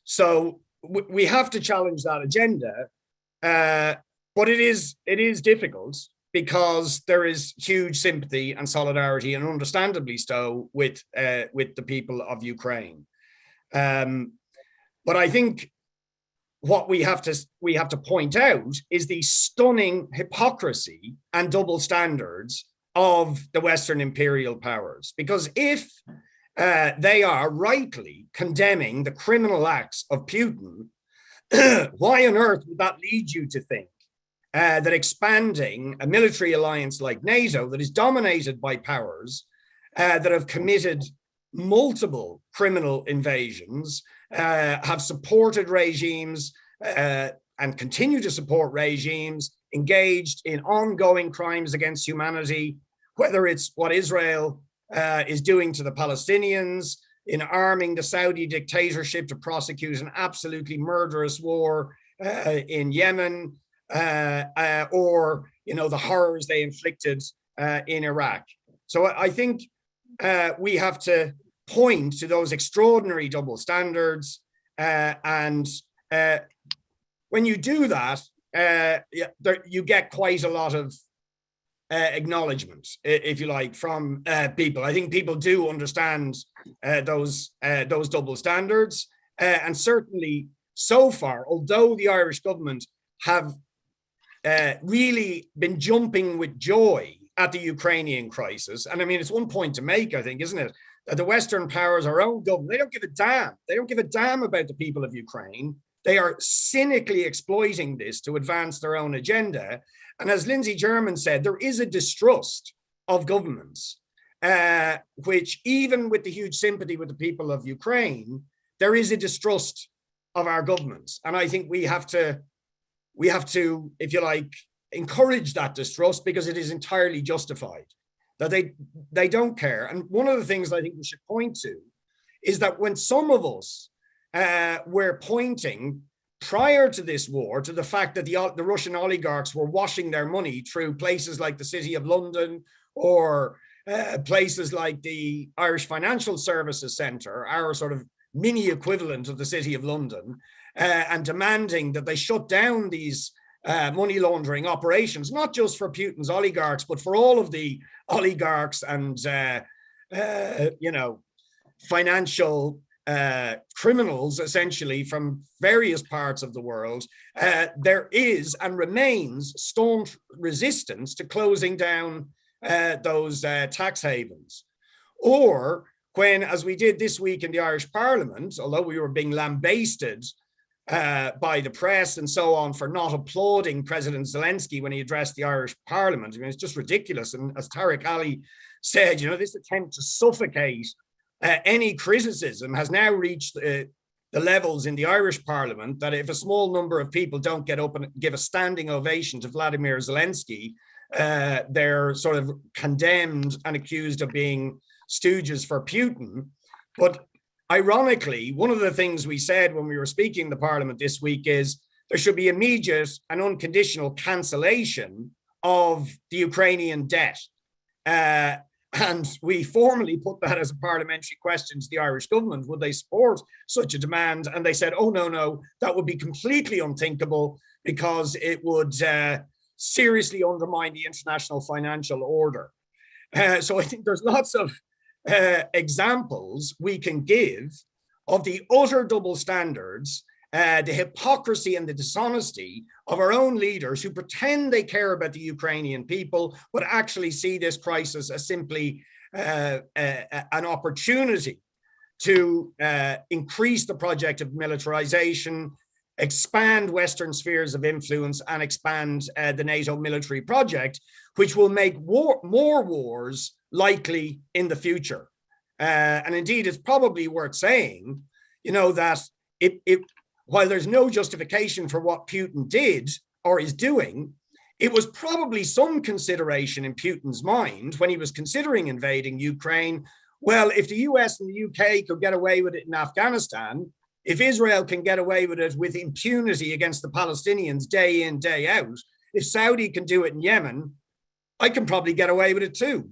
So we have to challenge that agenda, but it is difficult, because there is huge sympathy and solidarity, and understandably so, with the people of Ukraine. But I think what we have to point out is the stunning hypocrisy and double standards of the Western imperial powers. Because if they are rightly condemning the criminal acts of Putin, why on earth would that lead you to think that expanding a military alliance like NATO, that is dominated by powers that have committed multiple criminal invasions, have supported regimes and continue to support regimes engaged in ongoing crimes against humanity, whether it's what Israel is doing to the Palestinians, in arming the Saudi dictatorship to prosecute an absolutely murderous war in Yemen, or the horrors they inflicted in Iraq. So I think we have to point to those extraordinary double standards, and when you do that, you get quite a lot of acknowledgement, if you like, from people. I think people do understand those double standards, and certainly so far, although the Irish government have really been jumping with joy at the Ukrainian crisis, and I mean, it's one point to make, I think, isn't it? That the Western powers, our own government, they don't give a damn. They don't give a damn about the people of Ukraine. They are cynically exploiting this to advance their own agenda. And as Lindsey German said, there is a distrust of governments, which, even with the huge sympathy with the people of Ukraine, there is a distrust of our governments. And I think we have to, if you like, encourage that distrust, because it is entirely justified, that they don't care. And one of the things I think we should point to is that when some of us were pointing prior to this war to the fact that the Russian oligarchs were washing their money through places like the City of London, or places like the Irish Financial Services Centre, our sort of mini equivalent of the City of London, and demanding that they shut down these money laundering operations, not just for Putin's oligarchs, but for all of the oligarchs and financial criminals, essentially, from various parts of the world, there is and remains staunch resistance to closing down those tax havens. Or when, as we did this week in the Irish Parliament, although we were being lambasted by the press and so on for not applauding President Zelensky when he addressed the Irish Parliament. I mean, it's just ridiculous. And as Tariq Ali said, you know, this attempt to suffocate any criticism has now reached the levels in the Irish Parliament that if a small number of people don't get up and give a standing ovation to Vladimir Zelensky, they're sort of condemned and accused of being stooges for Putin. But ironically, one of the things we said when we were speaking in the Parliament this week is there should be immediate and unconditional cancellation of the Ukrainian debt. And we formally put that as a parliamentary question to the Irish government. Would they support such a demand? And they said, oh, no, that would be completely unthinkable because it would seriously undermine the international financial order. So I think there's lots of examples we can give of the utter double standards, the hypocrisy and the dishonesty of our own leaders who pretend they care about the Ukrainian people, but actually see this crisis as simply an opportunity to increase the project of militarization, expand Western spheres of influence, and expand the NATO military project, which will make more wars likely in the future. And indeed, it's probably worth saying, you know, that while there's no justification for what Putin did or is doing, it was probably some consideration in Putin's mind when he was considering invading Ukraine. Well, if the US and the UK could get away with it in Afghanistan, if Israel can get away with it with impunity against the Palestinians day in, day out, if Saudi can do it in Yemen, I can probably get away with it too.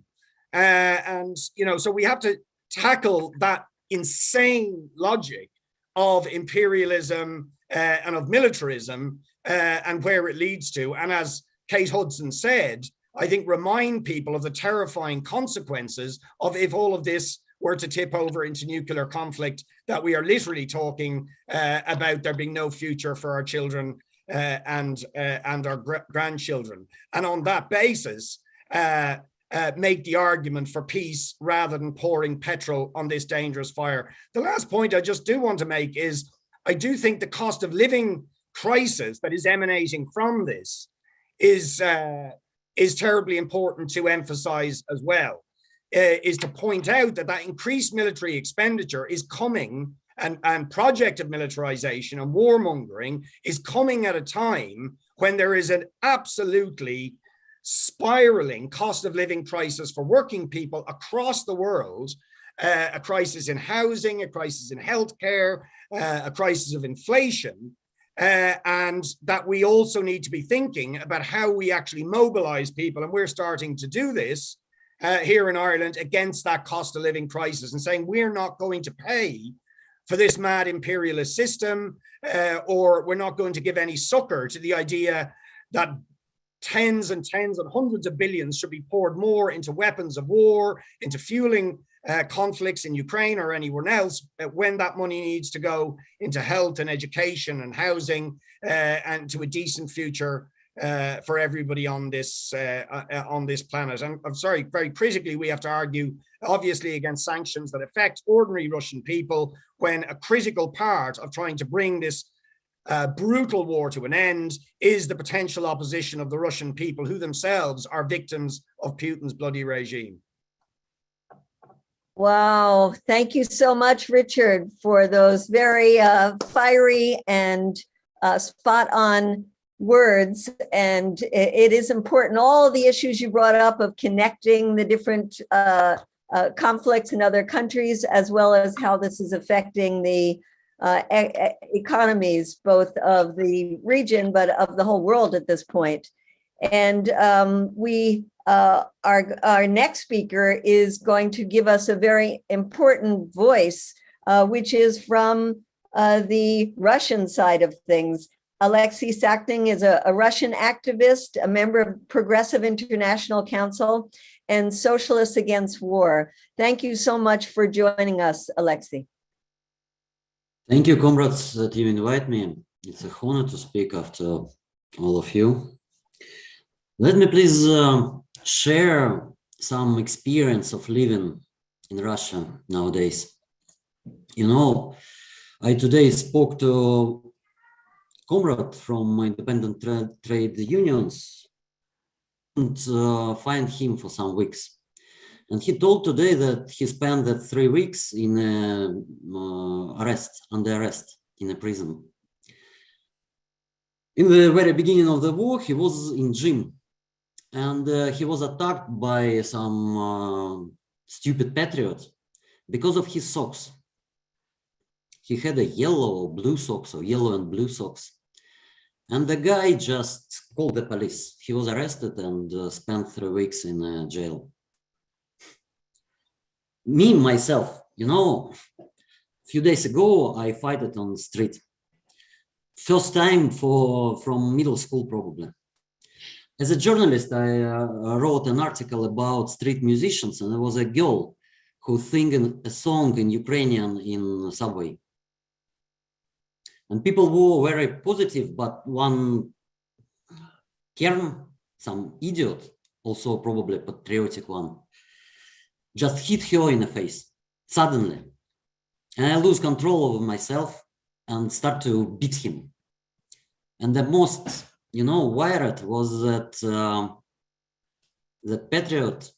And, you know, so we have to tackle that insane logic of imperialism and of militarism and where it leads to. And as Kate Hudson said, I think remind people of the terrifying consequences of if all of this were to tip over into nuclear conflict, that we are literally talking about there being no future for our children and our grandchildren. And on that basis, make the argument for peace rather than pouring petrol on this dangerous fire. The last point I just do want to make is I do think the cost of living crisis that is emanating from this is terribly important to emphasize as well, is to point out that increased military expenditure is coming and project of militarization and warmongering is coming at a time when there is an absolutely spiraling cost of living crisis for working people across the world, a crisis in housing, a crisis in healthcare, a crisis of inflation, and that we also need to be thinking about how we actually mobilize people. And we're starting to do this here in Ireland against that cost of living crisis and saying we're not going to pay for this mad imperialist system, or we're not going to give any succor to the idea that tens and hundreds of billions should be poured more into weapons of war, into fueling conflicts in Ukraine or anywhere else, when that money needs to go into health and education and housing and to a decent future for everybody on this planet. And I'm sorry, very critically, we have to argue, obviously, against sanctions that affect ordinary Russian people, when a critical part of trying to bring this brutal war to an end is the potential opposition of the Russian people, who themselves are victims of Putin's bloody regime. Wow. Thank you so much, Richard, for those very fiery and spot on words. And it is important, all the issues you brought up of connecting the different conflicts in other countries, as well as how this is affecting the economies, both of the region, but of the whole world at this point. And our next speaker is going to give us a very important voice, which is from the Russian side of things. Alexei Sakhnin is a Russian activist, a member of Progressive International Council, and Socialists Against War. Thank you so much for joining us, Alexei. Thank you, comrades, that you invite me. It's a honor to speak after all of you. Let me please share some experience of living in Russia nowadays. You know, I today spoke to a comrade from independent trade unions and find him for some weeks. And he told today that he spent that 3 weeks in under arrest in a prison. In the very beginning of the war, he was in gym and he was attacked by some stupid patriot because of his socks. He had a yellow or blue socks, or yellow and blue socks. And the guy just called the police. He was arrested and spent 3 weeks in jail. Me, myself, you know, a few days ago, I fight it on the street. First time from middle school, probably. As a journalist, I wrote an article about street musicians, and there was a girl who sang a song in Ukrainian in subway. And people were very positive, but one Kern, some idiot, also probably patriotic one, just hit her in the face suddenly. And I lose control of myself and start to beat him. And the most, you know, wired was that the patriot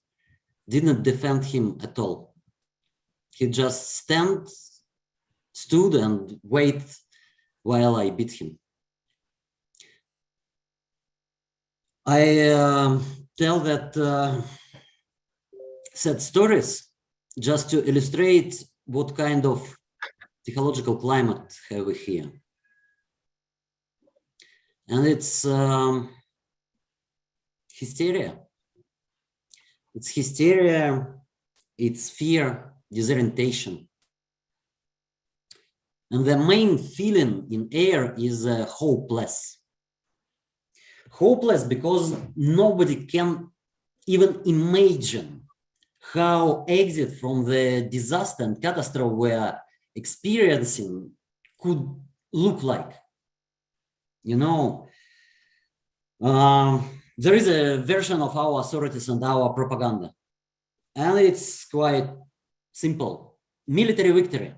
didn't defend him at all. He just stood and waited while I beat him. I tell that sad stories just to illustrate what kind of psychological climate have we here. And it's hysteria. It's hysteria, it's fear, disorientation. And the main feeling in air is hopeless. Hopeless because nobody can even imagine how exit from the disaster and catastrophe we're experiencing could look like. You know, there is a version of our authorities and our propaganda, and it's quite simple: military victory.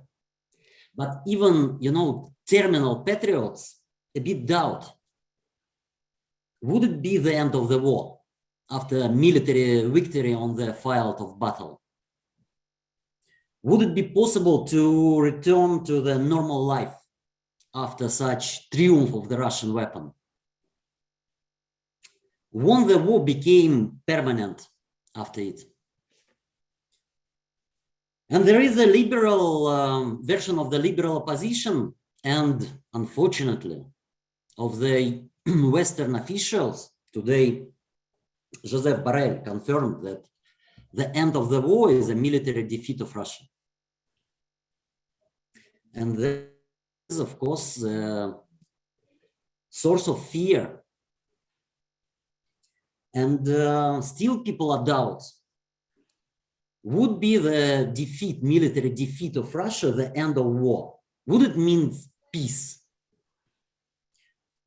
But even, you know, terminal patriots a bit doubt, would it be the end of the war after military victory on the field of battle? Would it be possible to return to the normal life after such triumph of the Russian weapon? When the war became permanent after it? And there is a liberal version of the liberal opposition, and unfortunately of the Western officials. Today, Joseph Borrell confirmed that the end of the war is a military defeat of Russia. And this is, of course, a source of fear. And still people are doubts. Would be the defeat, military defeat of Russia, the end of war? Would it mean peace?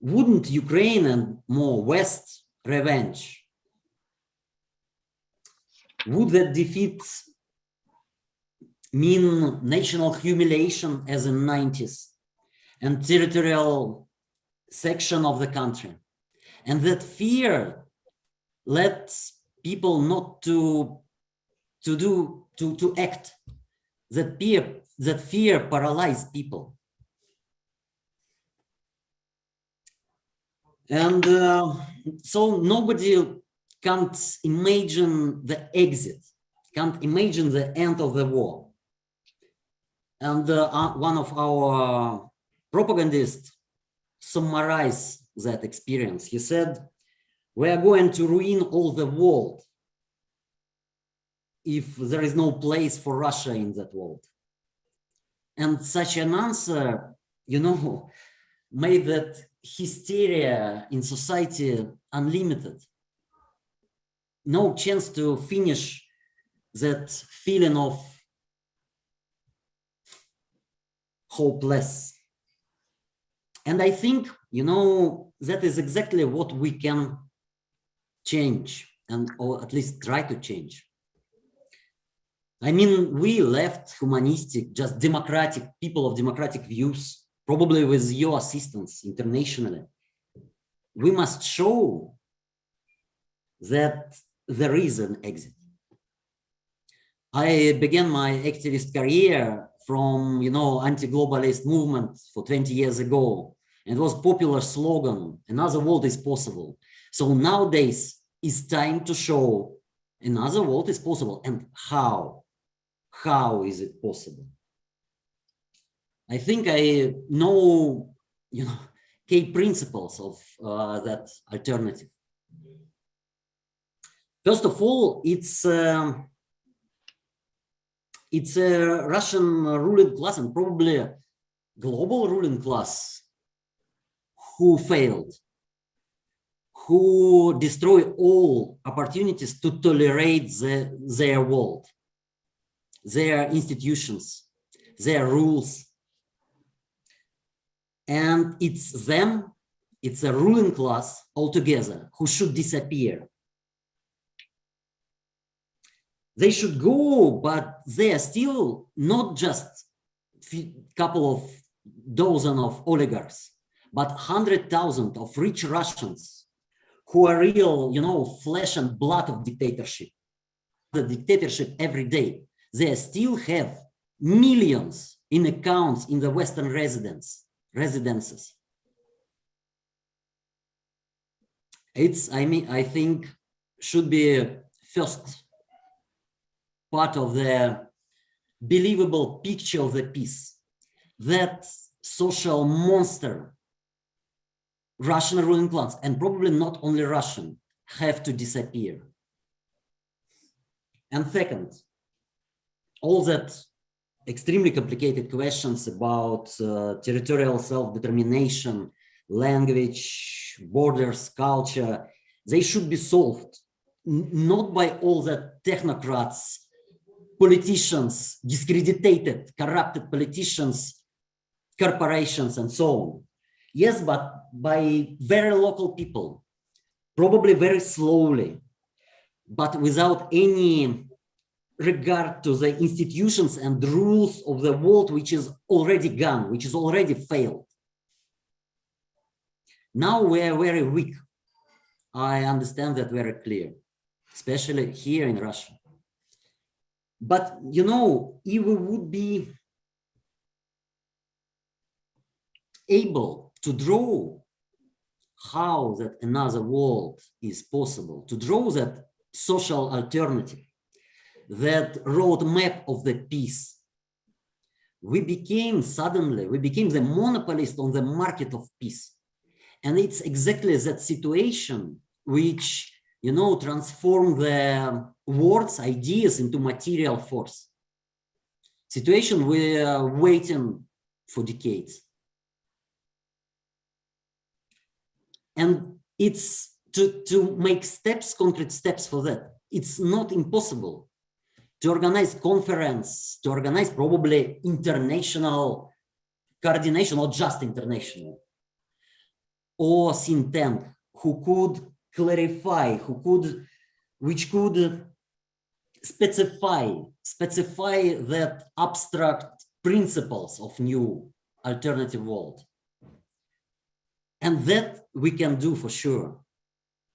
Wouldn't Ukraine and more West revenge? Would that defeat mean national humiliation as in the 90s and territorial section of the country? And that fear led people not to act. That fear paralyzed people. And so nobody can't imagine the exit, can't imagine the end of the war. And one of our propagandists summarized that experience. He said, we are going to ruin all the world if there is no place for Russia in that world. And such an answer, you know, made that hysteria in society unlimited. No chance to finish that feeling of hopeless. And I think, you know, that is exactly what we can change, or at least try to change. I mean, we left humanistic, just democratic, people of democratic views, probably with your assistance internationally. We must show that there is an exit. I began my activist career from, you know, anti-globalist movement for 20 years ago. And it was a popular slogan, another world is possible. So nowadays it's time to show another world is possible. And how? How is it possible? I think I know, you know, key principles of that alternative. First of all, it's a Russian ruling class and probably a global ruling class who failed, who destroy all opportunities to tolerate their world, their institutions, their rules. And it's them, it's a ruling class altogether who should disappear. They should go, but they are still not just a couple of dozen of oligarchs, but 100,000 of rich Russians who are real, you know, flesh and blood of dictatorship. The dictatorship every day. They still have millions in accounts in the Western residences. It's, I mean, I think should be first part of the believable picture of the peace. That social monster, Russian ruling class, and probably not only Russian, have to disappear. And second, all that extremely complicated questions about territorial self-determination, language, borders, culture, they should be solved, not by all the technocrats, politicians, discredited, corrupted politicians, corporations, and so on. Yes, but by very local people, probably very slowly, but without any regard to the institutions and rules of the world which is already gone, which is already failed. Now we are very weak. I understand that very clear, especially here in Russia. But, you know, if we would be able to draw how that another world is possible, to draw that social alternative, that roadmap of the peace, we became the monopolist on the market of peace. And it's exactly that situation which, you know, transform the words, ideas into material force. Situation we are waiting for decades. And it's to make steps, concrete steps for that. It's not impossible to organize conference, to organize probably international coordination, not just international, or think tank who could clarify, which could specify that abstract principles of new alternative world. And that we can do for sure,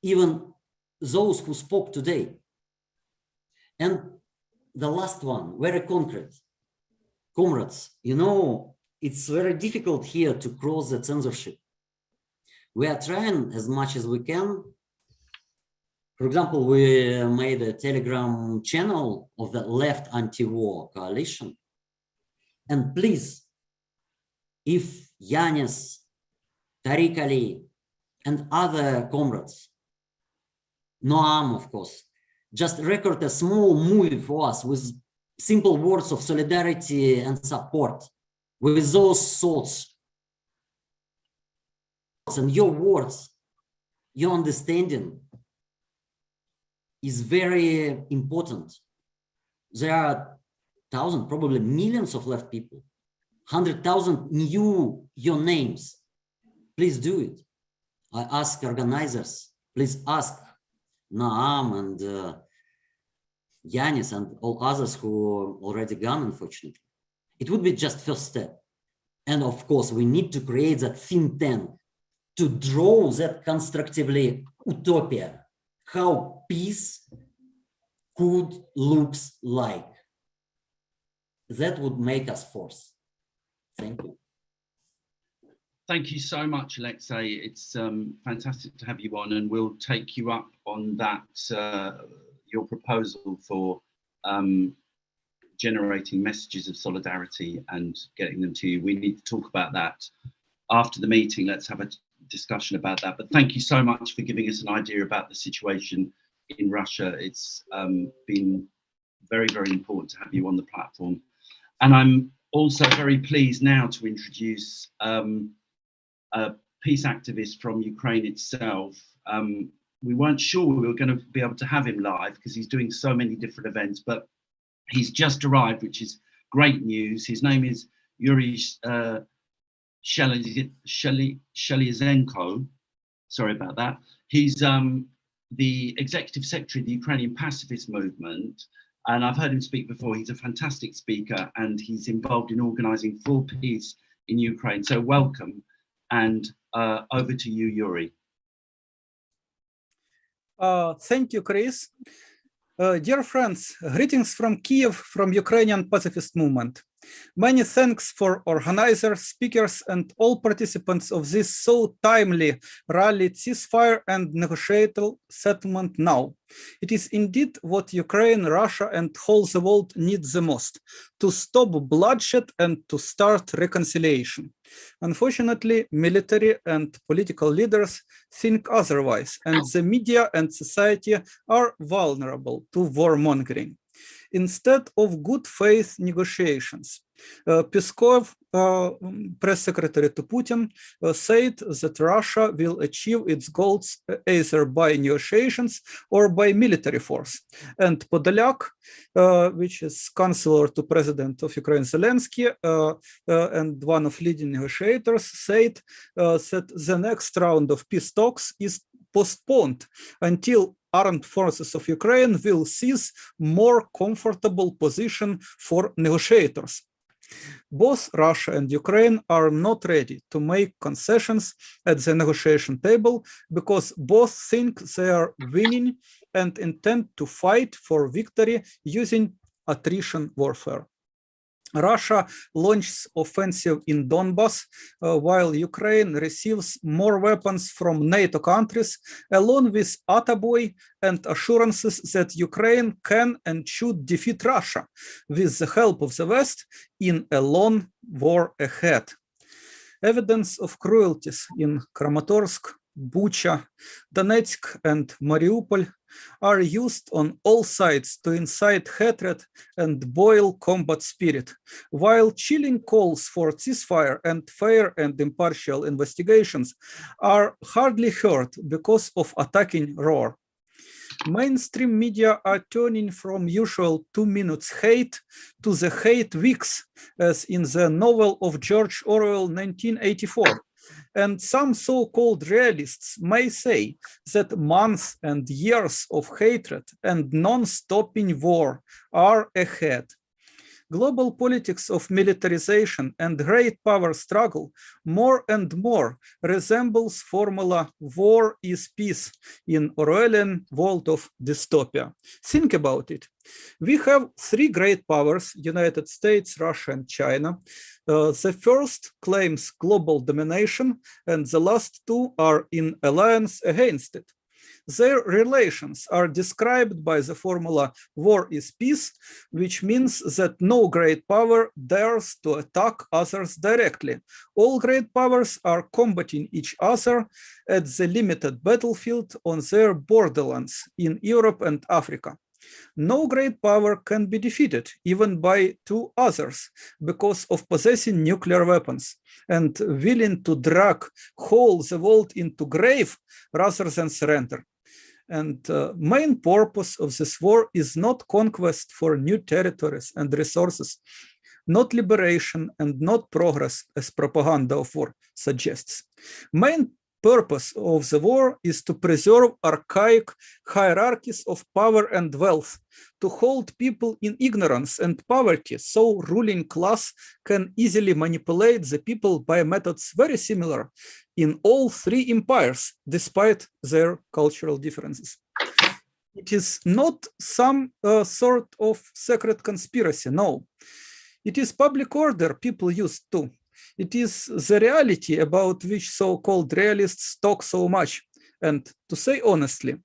even those who spoke today. And the last one, very concrete. Comrades, you know, it's very difficult here to cross the censorship. We are trying as much as we can. For example, we made a Telegram channel of the Left Anti-War Coalition. And please, if Janis, Tariq Ali, and other comrades, Noam, of course, just record a small movie for us with simple words of solidarity and support, with those thoughts and your words, your understanding is very important. There are thousands, probably millions of left people 100,000 knew your names. Please do it. I ask organizers, please ask Noam and Janis and all others who are already gone, unfortunately. It would be just first step. And of course, we need to create that think tank to draw that constructively utopia, how peace could looks like. That would make us force. Thank you. Thank you so much, Alexei. It's fantastic to have you on, and we'll take you up on that, your proposal for generating messages of solidarity and getting them to you. We need to talk about that after the meeting. Let's have a discussion about that. But thank you so much for giving us an idea about the situation in Russia. It's been very, very important to have you on the platform. And I'm also very pleased now to introduce a peace activist from Ukraine itself. We weren't sure we were going to be able to have him live because he's doing so many different events, but he's just arrived, which is great news. His name is Yuri Shelyazenko. Sorry about that. He's the executive secretary of the Ukrainian Pacifist movement. And I've heard him speak before. He's a fantastic speaker, and he's involved in organizing for peace in Ukraine. So welcome, and over to you, Yuri. Thank you, Chris. Dear friends, greetings from Kiev, from Ukrainian Pacifist movement. Many thanks for organizers, speakers, and all participants of this so timely rally, ceasefire and negotiable settlement now. It is indeed what Ukraine, Russia, and whole the world needs the most, to stop bloodshed and to start reconciliation. Unfortunately, military and political leaders think otherwise, and the media and society are vulnerable to warmongering. Instead of good faith negotiations, Peskov, press secretary to Putin, said that Russia will achieve its goals either by negotiations or by military force. And Podolyak, which is counselor to President of Ukraine Zelensky and one of leading negotiators, said that the next round of peace talks is postponed until armed forces of Ukraine will seize more comfortable position for negotiators. Both Russia and Ukraine are not ready to make concessions at the negotiation table because both think they are winning and intend to fight for victory using attrition warfare. Russia launches offensive in Donbass, while Ukraine receives more weapons from NATO countries, along with attaboy and assurances that Ukraine can and should defeat Russia with the help of the West in a long war ahead. Evidence of cruelties in Kramatorsk, Bucha, Donetsk, and Mariupol are used on all sides to incite hatred and boil combat spirit, while chilling calls for ceasefire and fair and impartial investigations are hardly heard because of attacking roar. Mainstream media are turning from usual 2 minutes hate to the hate weeks, as in the novel of George Orwell 1984. And some so-called realists may say that months and years of hatred and non-stopping war are ahead. Global politics of militarization and great power struggle more and more resembles formula war is peace in Orwellian world of dystopia. Think about it. We have 3 great powers, United States, Russia, and China. The first claims global domination, and the last 2 are in alliance against it. Their relations are described by the formula war is peace, which means that no great power dares to attack others directly. All great powers are combating each other at the limited battlefield on their borderlands in Europe and Africa. No great power can be defeated, even by 2 others, because of possessing nuclear weapons and willing to drag whole the world into grave rather than surrender. And main purpose of this war is not conquest for new territories and resources, not liberation and not progress, as propaganda of war suggests. Main purpose of the war is to preserve archaic hierarchies of power and wealth, to hold people in ignorance and poverty, so ruling class can easily manipulate the people by methods very similar in all three empires, despite their cultural differences. It is not some sort of secret conspiracy, no. It is public order people used to. It is the reality about which so-called realists talk so much. And to say honestly,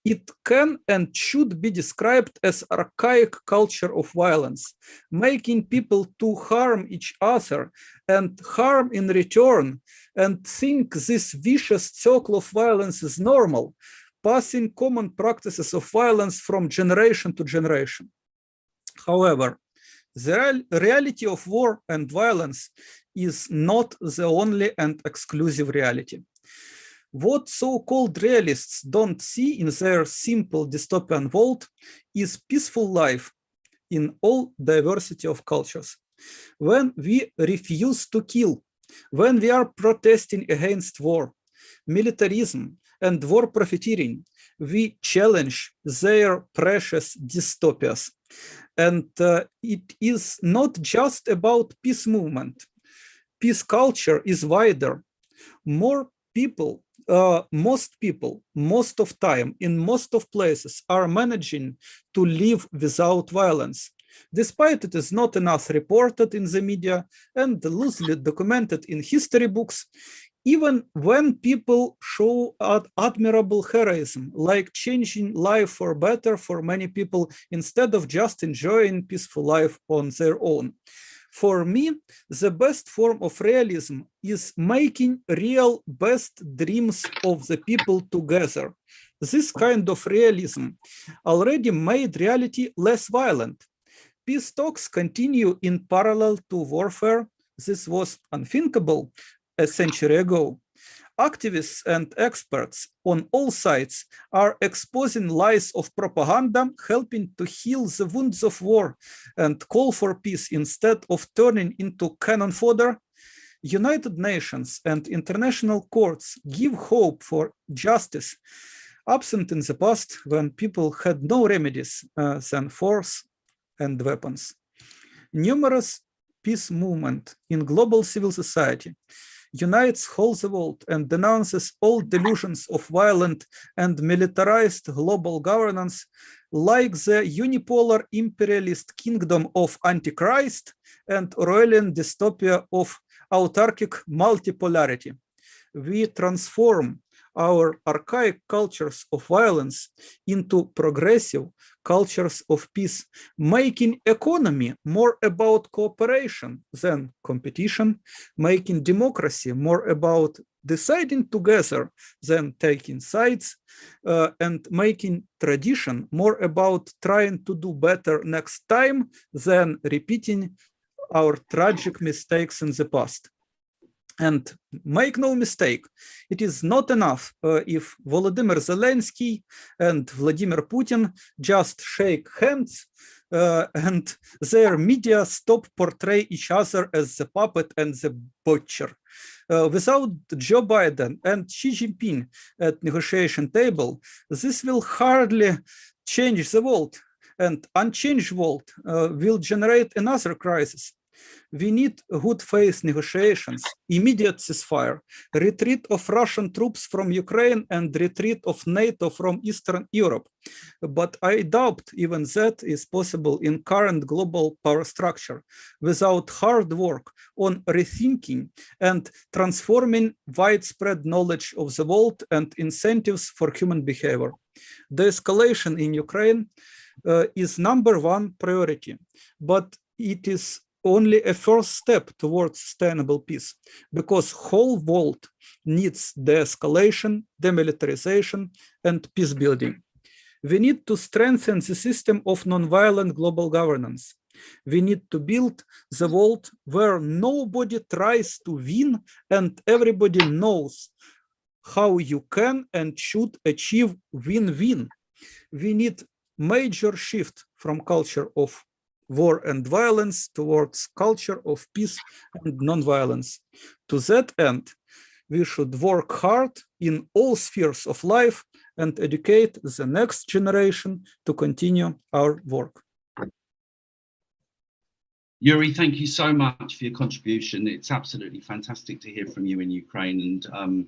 it can and should be described as archaic culture of violence, making people to harm each other and harm in return, and think this vicious circle of violence is normal, passing common practices of violence from generation to generation. However, the reality of war and violence is not the only and exclusive reality. What so-called realists don't see in their simple dystopian world is peaceful life in all diversity of cultures. When we refuse to kill, when we are protesting against war, militarism, and war profiteering, we challenge their precious dystopias. And it is not just about peace movement. Peace culture is wider. More people, most people, most of time, in most of places are managing to live without violence. Despite it is not enough reported in the media and loosely documented in history books, even when people show admirable heroism, like changing life for better for many people instead of just enjoying peaceful life on their own. For me, the best form of realism is making real best dreams of the people together. This kind of realism already made reality less violent. Peace talks continue in parallel to warfare. This was unthinkable a century ago. Activists and experts on all sides are exposing lies of propaganda, helping to heal the wounds of war and call for peace instead of turning into cannon fodder. United Nations and international courts give hope for justice, absent in the past when people had no remedies than force and weapons. Numerous peace movements in global civil society unites whole the world and denounces all delusions of violent and militarized global governance, like the unipolar imperialist kingdom of Antichrist and Orwellian dystopia of autarkic multipolarity. We transform our archaic cultures of violence into progressive cultures of peace, making economy more about cooperation than competition, making democracy more about deciding together than taking sides, and making tradition more about trying to do better next time than repeating our tragic mistakes in the past. And make no mistake, it is not enough if Volodymyr Zelensky and Vladimir Putin just shake hands and their media stop portray each other as the puppet and the butcher. Without Joe Biden and Xi Jinping at negotiation table, this will hardly change the world, and unchanged world will generate another crisis. We need good faith negotiations, immediate ceasefire, retreat of Russian troops from Ukraine and retreat of NATO from Eastern Europe. But I doubt even that is possible in current global power structure without hard work on rethinking and transforming widespread knowledge of the world and incentives for human behavior. The escalation in Ukraine is #1 priority, but it is only a first step towards sustainable peace, because whole world needs de-escalation, demilitarization, and peace building. We need to strengthen the system of nonviolent global governance. We need to build the world where nobody tries to win and everybody knows how you can and should achieve win-win. We need major shift from culture of war and violence towards culture of peace and non-violence. To that end, we should work hard in all spheres of life and educate the next generation to continue our work. Yuri, thank you so much for your contribution. It's absolutely fantastic to hear from you in Ukraine, and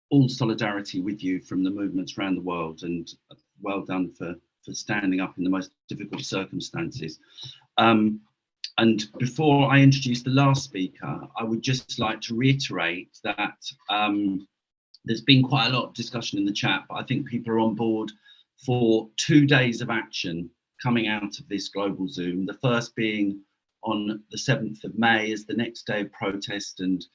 all solidarity with you from the movements around the world, and well done for standing up in the most difficult circumstances. And before I introduce the last speaker, I would just like to reiterate that there's been quite a lot of discussion in the chat, but I think people are on board for 2 days of action coming out of this global Zoom. The first being on the 7th of May is the next day of protest and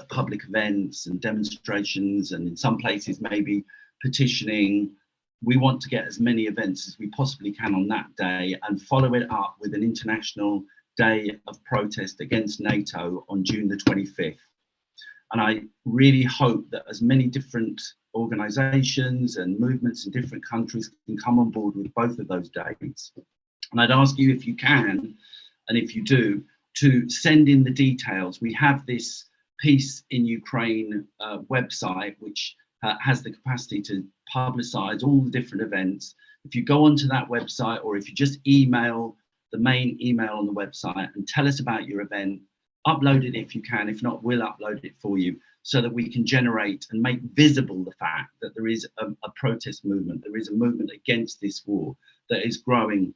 public events and demonstrations, and in some places maybe petitioning. We want to get as many events as we possibly can on that day and follow it up with an international day of protest against NATO on June the 25th. And I really hope that as many different organizations and movements in different countries can come on board with both of those dates. And I'd ask you, if you can, and if you do, to send in the details. We have this Peace in Ukraine website, which has the capacity to publicize all the different events. If you go onto that website, or if you just email the main email on the website and tell us about your event, upload it if you can. If not, we'll upload it for you so that we can generate and make visible the fact that there is a protest movement. There is a movement against this war that is growing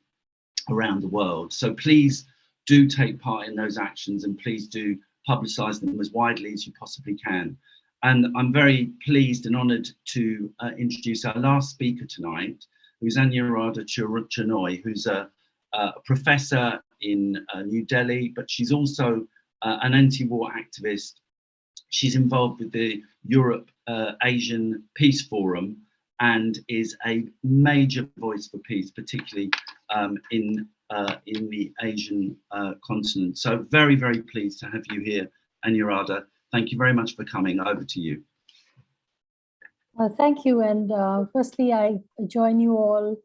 around the world. So please do take part in those actions, and please do publicize them as widely as you possibly can. And I'm very pleased and honored to introduce our last speaker tonight, who's Anyarada Chanoy, who's a professor in New Delhi, but she's also an anti-war activist. She's involved with the Europe Asian Peace Forum and is a major voice for peace, particularly in the Asian continent. So very, very pleased to have you here, Anyarada. Thank you very much for coming. Over to you. Thank you. And firstly, I join you all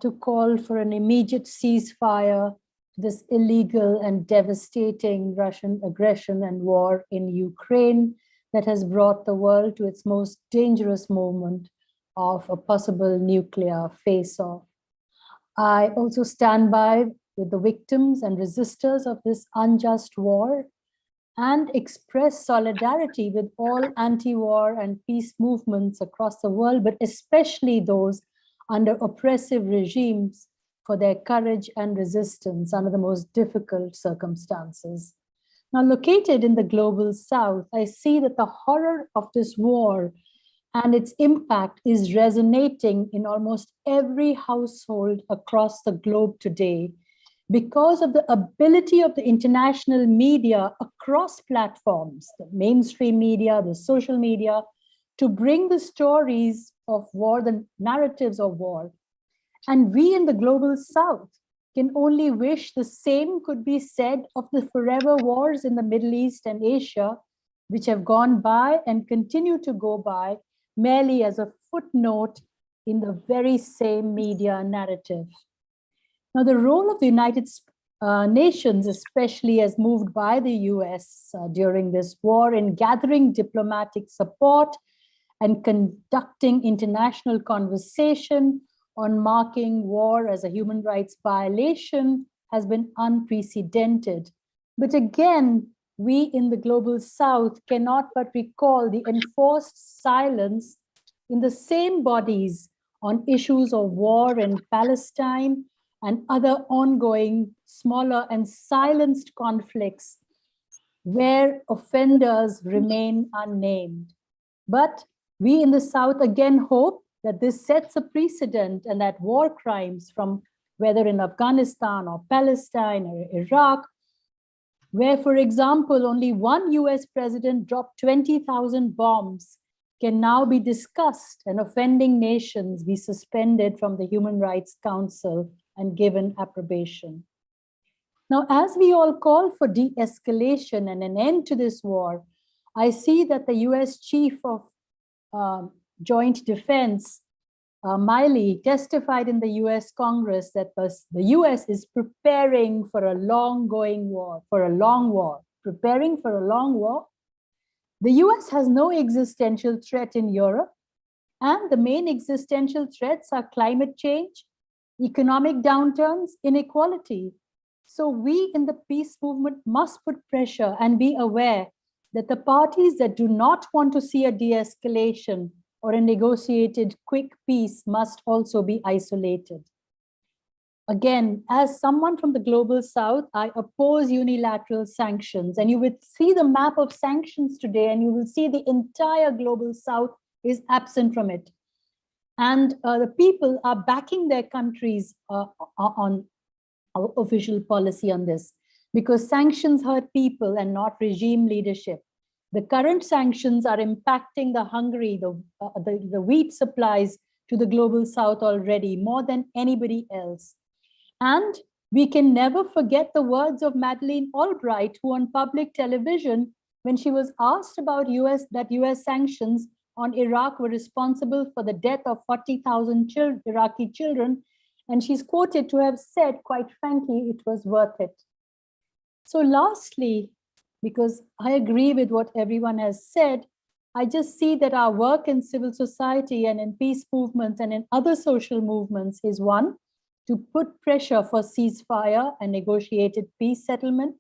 to call for an immediate ceasefire to this illegal and devastating Russian aggression and war in Ukraine that has brought the world to its most dangerous moment of a possible nuclear face-off. I also stand by with the victims and resistors of this unjust war and express solidarity with all anti-war and peace movements across the world, but especially those under oppressive regimes for their courage and resistance under the most difficult circumstances. Now, located in the global south, I see that the horror of this war and its impact is resonating in almost every household across the globe today, because of the ability of the international media across platforms, the mainstream media, the social media, to bring the stories of war, the narratives of war. And we in the global south can only wish the same could be said of the forever wars in the Middle East and Asia, which have gone by and continue to go by merely as a footnote in the very same media narrative. Now, the role of the United Nations, especially as moved by the US during this war in gathering diplomatic support and conducting international conversation on marking war as a human rights violation, has been unprecedented. But again, we in the global south cannot but recall the enforced silence in the same bodies on issues of war in Palestine and other ongoing smaller and silenced conflicts where offenders remain unnamed. But we in the South again hope that this sets a precedent and that war crimes from whether in Afghanistan or Palestine or Iraq, where, for example, only one US president dropped 20,000 bombs, can now be discussed and offending nations be suspended from the Human Rights Council and given approbation. Now, as we all call for de-escalation and an end to this war, I see that the US Chief of Joint Defense Miley testified in the US Congress that the US is preparing for a long-going war, preparing for a long war. The US has no existential threat in Europe, and the main existential threats are climate change, economic downturns, inequality. So we in the peace movement must put pressure and be aware that the parties that do not want to see a de-escalation or a negotiated quick peace must also be isolated. Again, as someone from the global south, I oppose unilateral sanctions. And you would see the map of sanctions today, and you will see the entire global south is absent from it. And the people are backing their countries on our official policy on this, because sanctions hurt people and not regime leadership. The current sanctions are impacting the Hungary, the wheat supplies to the global south already, more than anybody else. And we can never forget the words of Madeleine Albright, who on public television, when she was asked about US sanctions on Iraq were responsible for the death of 40,000 Iraqi children, and she's quoted to have said, quite frankly, it was worth it. So lastly, because I agree with what everyone has said, I just see that our work in civil society and in peace movements and in other social movements is one, to put pressure for ceasefire and negotiated peace settlement.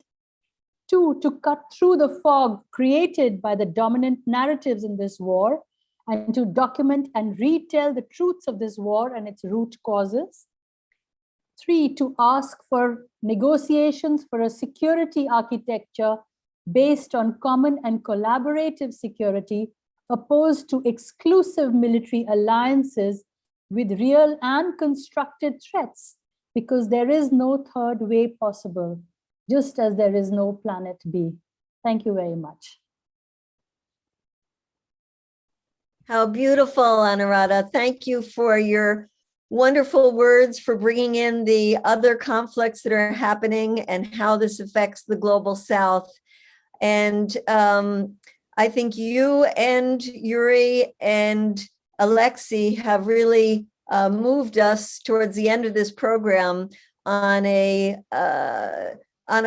Two, to cut through the fog created by the dominant narratives in this war and to document and retell the truths of this war and its root causes. Three, to ask for negotiations for a security architecture based on common and collaborative security, opposed to exclusive military alliances with real and constructed threats, because there is no third way possible, just as there is no planet B. Thank you very much. How beautiful, Anuradha. Thank you for your wonderful words, for bringing in the other conflicts that are happening and how this affects the global South. And I think you and Yuri and Alexei have really moved us towards the end of this program on a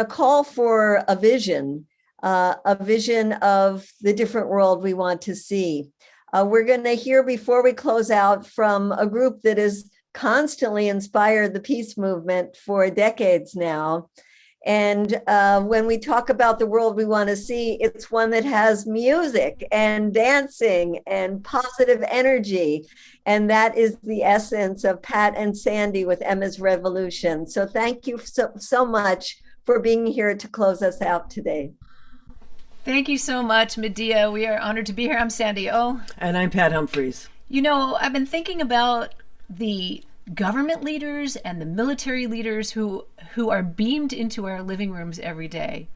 call for a vision of the different world we want to see. We're going to hear, before we close out, from a group that has constantly inspired the peace movement for decades now. And when we talk about the world we want to see, it's one that has music and dancing and positive energy. And that is the essence of Pat and Sandy with Emma's Revolution. So thank you so much for being here to close us out today. Thank you so much, Medea. We are honored to be here. I'm Sandy O. And I'm Pat Humphreys. You know, I've been thinking about the government leaders and the military leaders who are beamed into our living rooms every day.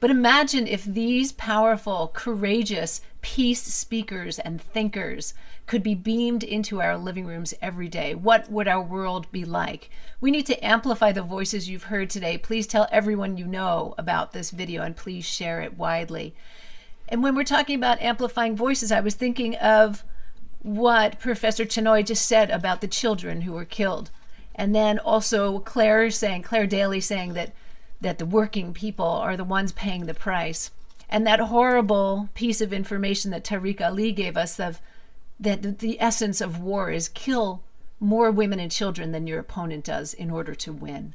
But imagine if these powerful, courageous peace speakers and thinkers could be beamed into our living rooms every day. What would our world be like? We need to amplify the voices you've heard today. Please tell everyone you know about this video and please share it widely. And when we're talking about amplifying voices, I was thinking of what Professor Chenoy just said about the children who were killed. And then also Clare Daly saying that the working people are the ones paying the price. And that horrible piece of information that Tariq Ali gave us of that the essence of war is kill more women and children than your opponent does in order to win.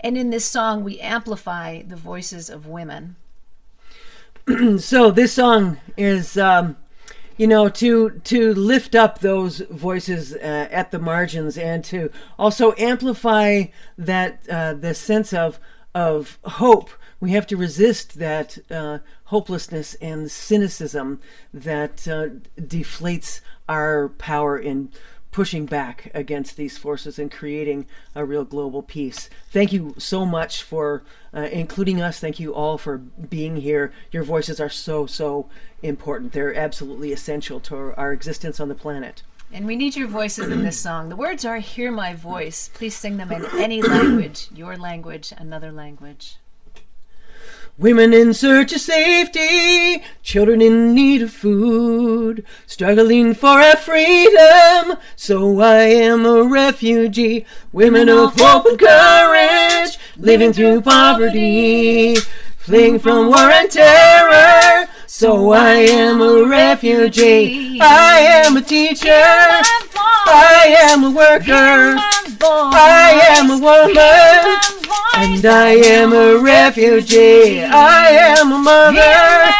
And in this song, we amplify the voices of women. So this song is, you know, to lift up those voices at the margins and to also amplify that the sense of hope. We have to resist that hopelessness and cynicism that deflates our power in pushing back against these forces and creating a real global peace. Thank you so much for including us. Thank you all for being here. Your voices are so important. They're absolutely essential to our existence on the planet. And we need your voices in this song. The words are, "Hear my voice." Please sing them in any language, your language, another language. women in search of safety, children in need of food, struggling for our freedom, so I am a refugee. Women of hope and courage, living through poverty, fleeing from war and terror, so I am a refugee. I am a teacher, I am a worker, I am a woman, and I am a refugee. I am a mother,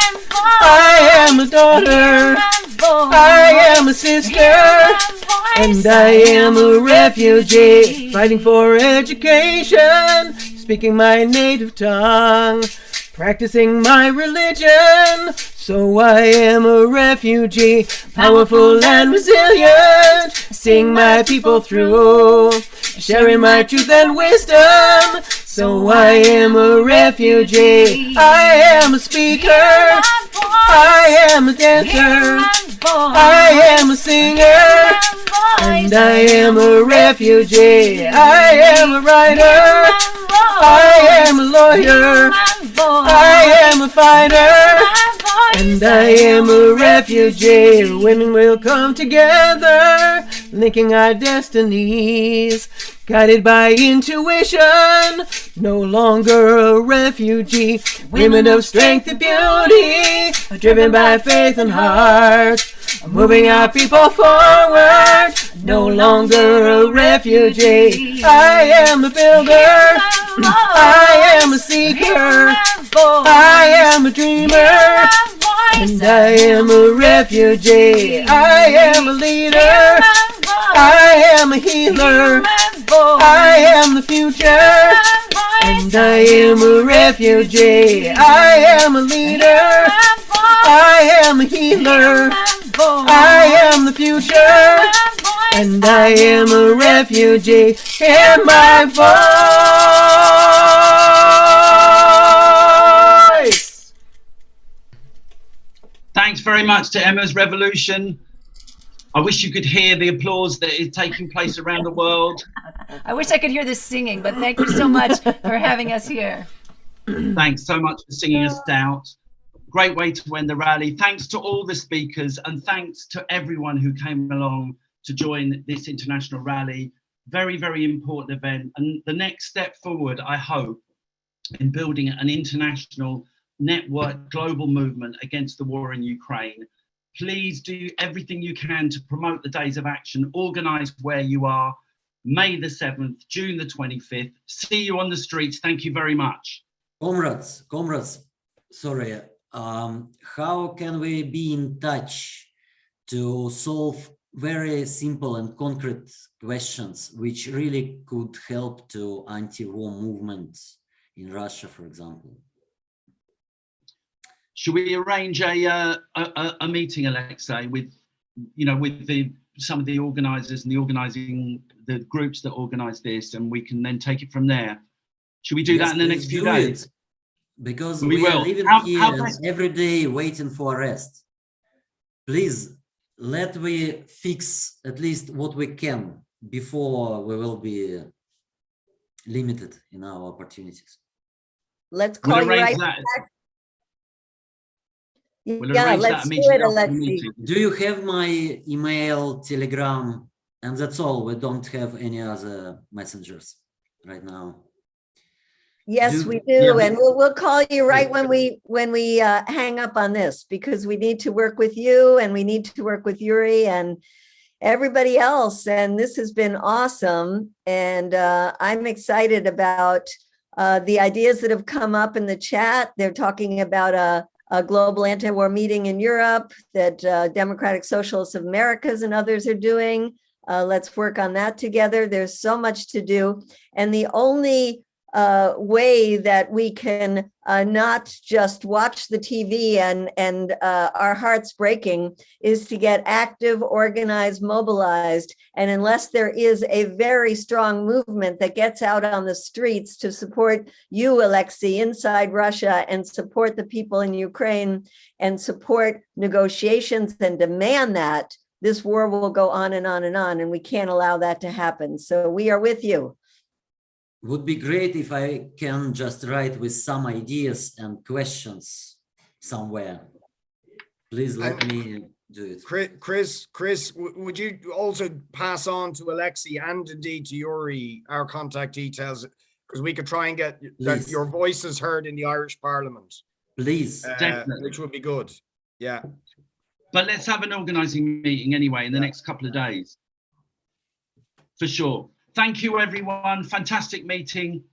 I am a daughter, I am a sister, and I am a refugee. Fighting for education, speaking my native tongue, practicing my religion, so I am a refugee. Powerful and resilient, seeing my people through, sharing my truth and wisdom, so I am a refugee. I am a speaker, I am a dancer, I am a singer, and I am a refugee. I am a writer, I am a lawyer, I am a fighter, and I am a refugee. Women will come together, linking our destinies, guided by intuition, no longer a refugee. Women of strength and beauty, driven by faith and heart, moving our people forward, no longer a refugee. I am a builder, I am a seeker, I am a dreamer, and I am a refugee. I am a leader, I am a healer, I am the future, and I am a refugee. I am a leader, I am a healer, I am the future, and I am a refugee. Hear my voice. Thanks very much to Emma's Revolution. I wish you could hear the applause that is taking place around the world. I wish I could hear this singing, but thank you so much for having us here. Thanks so much for singing us out. Great way to end the rally. Thanks to all the speakers, and thanks to everyone who came along to join this international rally. Very, very important event. And the next step forward, I hope, in building an international network, global movement against the war in Ukraine. Please do everything you can to promote the days of action. Organise where you are. May the 7th, June the 25th. See you on the streets. Thank you very much. Comrades, sorry. How can we be in touch to solve very simple and concrete questions which really could help to anti-war movements in Russia, for example? Should we arrange a meeting, Alexei, with some of the organisers and the groups that organise this, and we can then take it from there? Should we do that in the next few days? Because we are living here every day waiting for arrest. Please, let we fix at least what we can before we will be limited in our opportunities. Let's call you right back. Yeah, let's do it, Alexei. Do you have my email, Telegram, and that's all? We don't have any other messengers right now. Yes, we do, and we'll call you right when we hang up on this, because we need to work with you, and we need to work with Yuri and everybody else. And this has been awesome, and I'm excited about the ideas that have come up in the chat. They're talking about a global anti-war meeting in Europe that Democratic Socialists of Americas and others are doing. Let's work on that together. There's so much to do, and the only way that we can not just watch the TV and our hearts breaking is to get active, organized, mobilized. And unless there is a very strong movement that gets out on the streets to support you, Alexei, inside Russia, and support the people in Ukraine, and support negotiations and demand that, this war will go on and on and on, and we can't allow that to happen. So we are with you. would be great if I can just write with some ideas and questions somewhere. Please let me do it. Chris, would you also pass on to Alexei and indeed to Yuri our contact details, because we could try and get that your voices heard in the Irish Parliament. Please. Which would be good. Yeah. But let's have an organising meeting anyway in the next couple of days. For sure. Thank you, everyone. Fantastic meeting.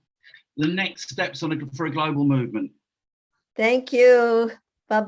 The next steps for a global movement. Thank you. Bye-bye.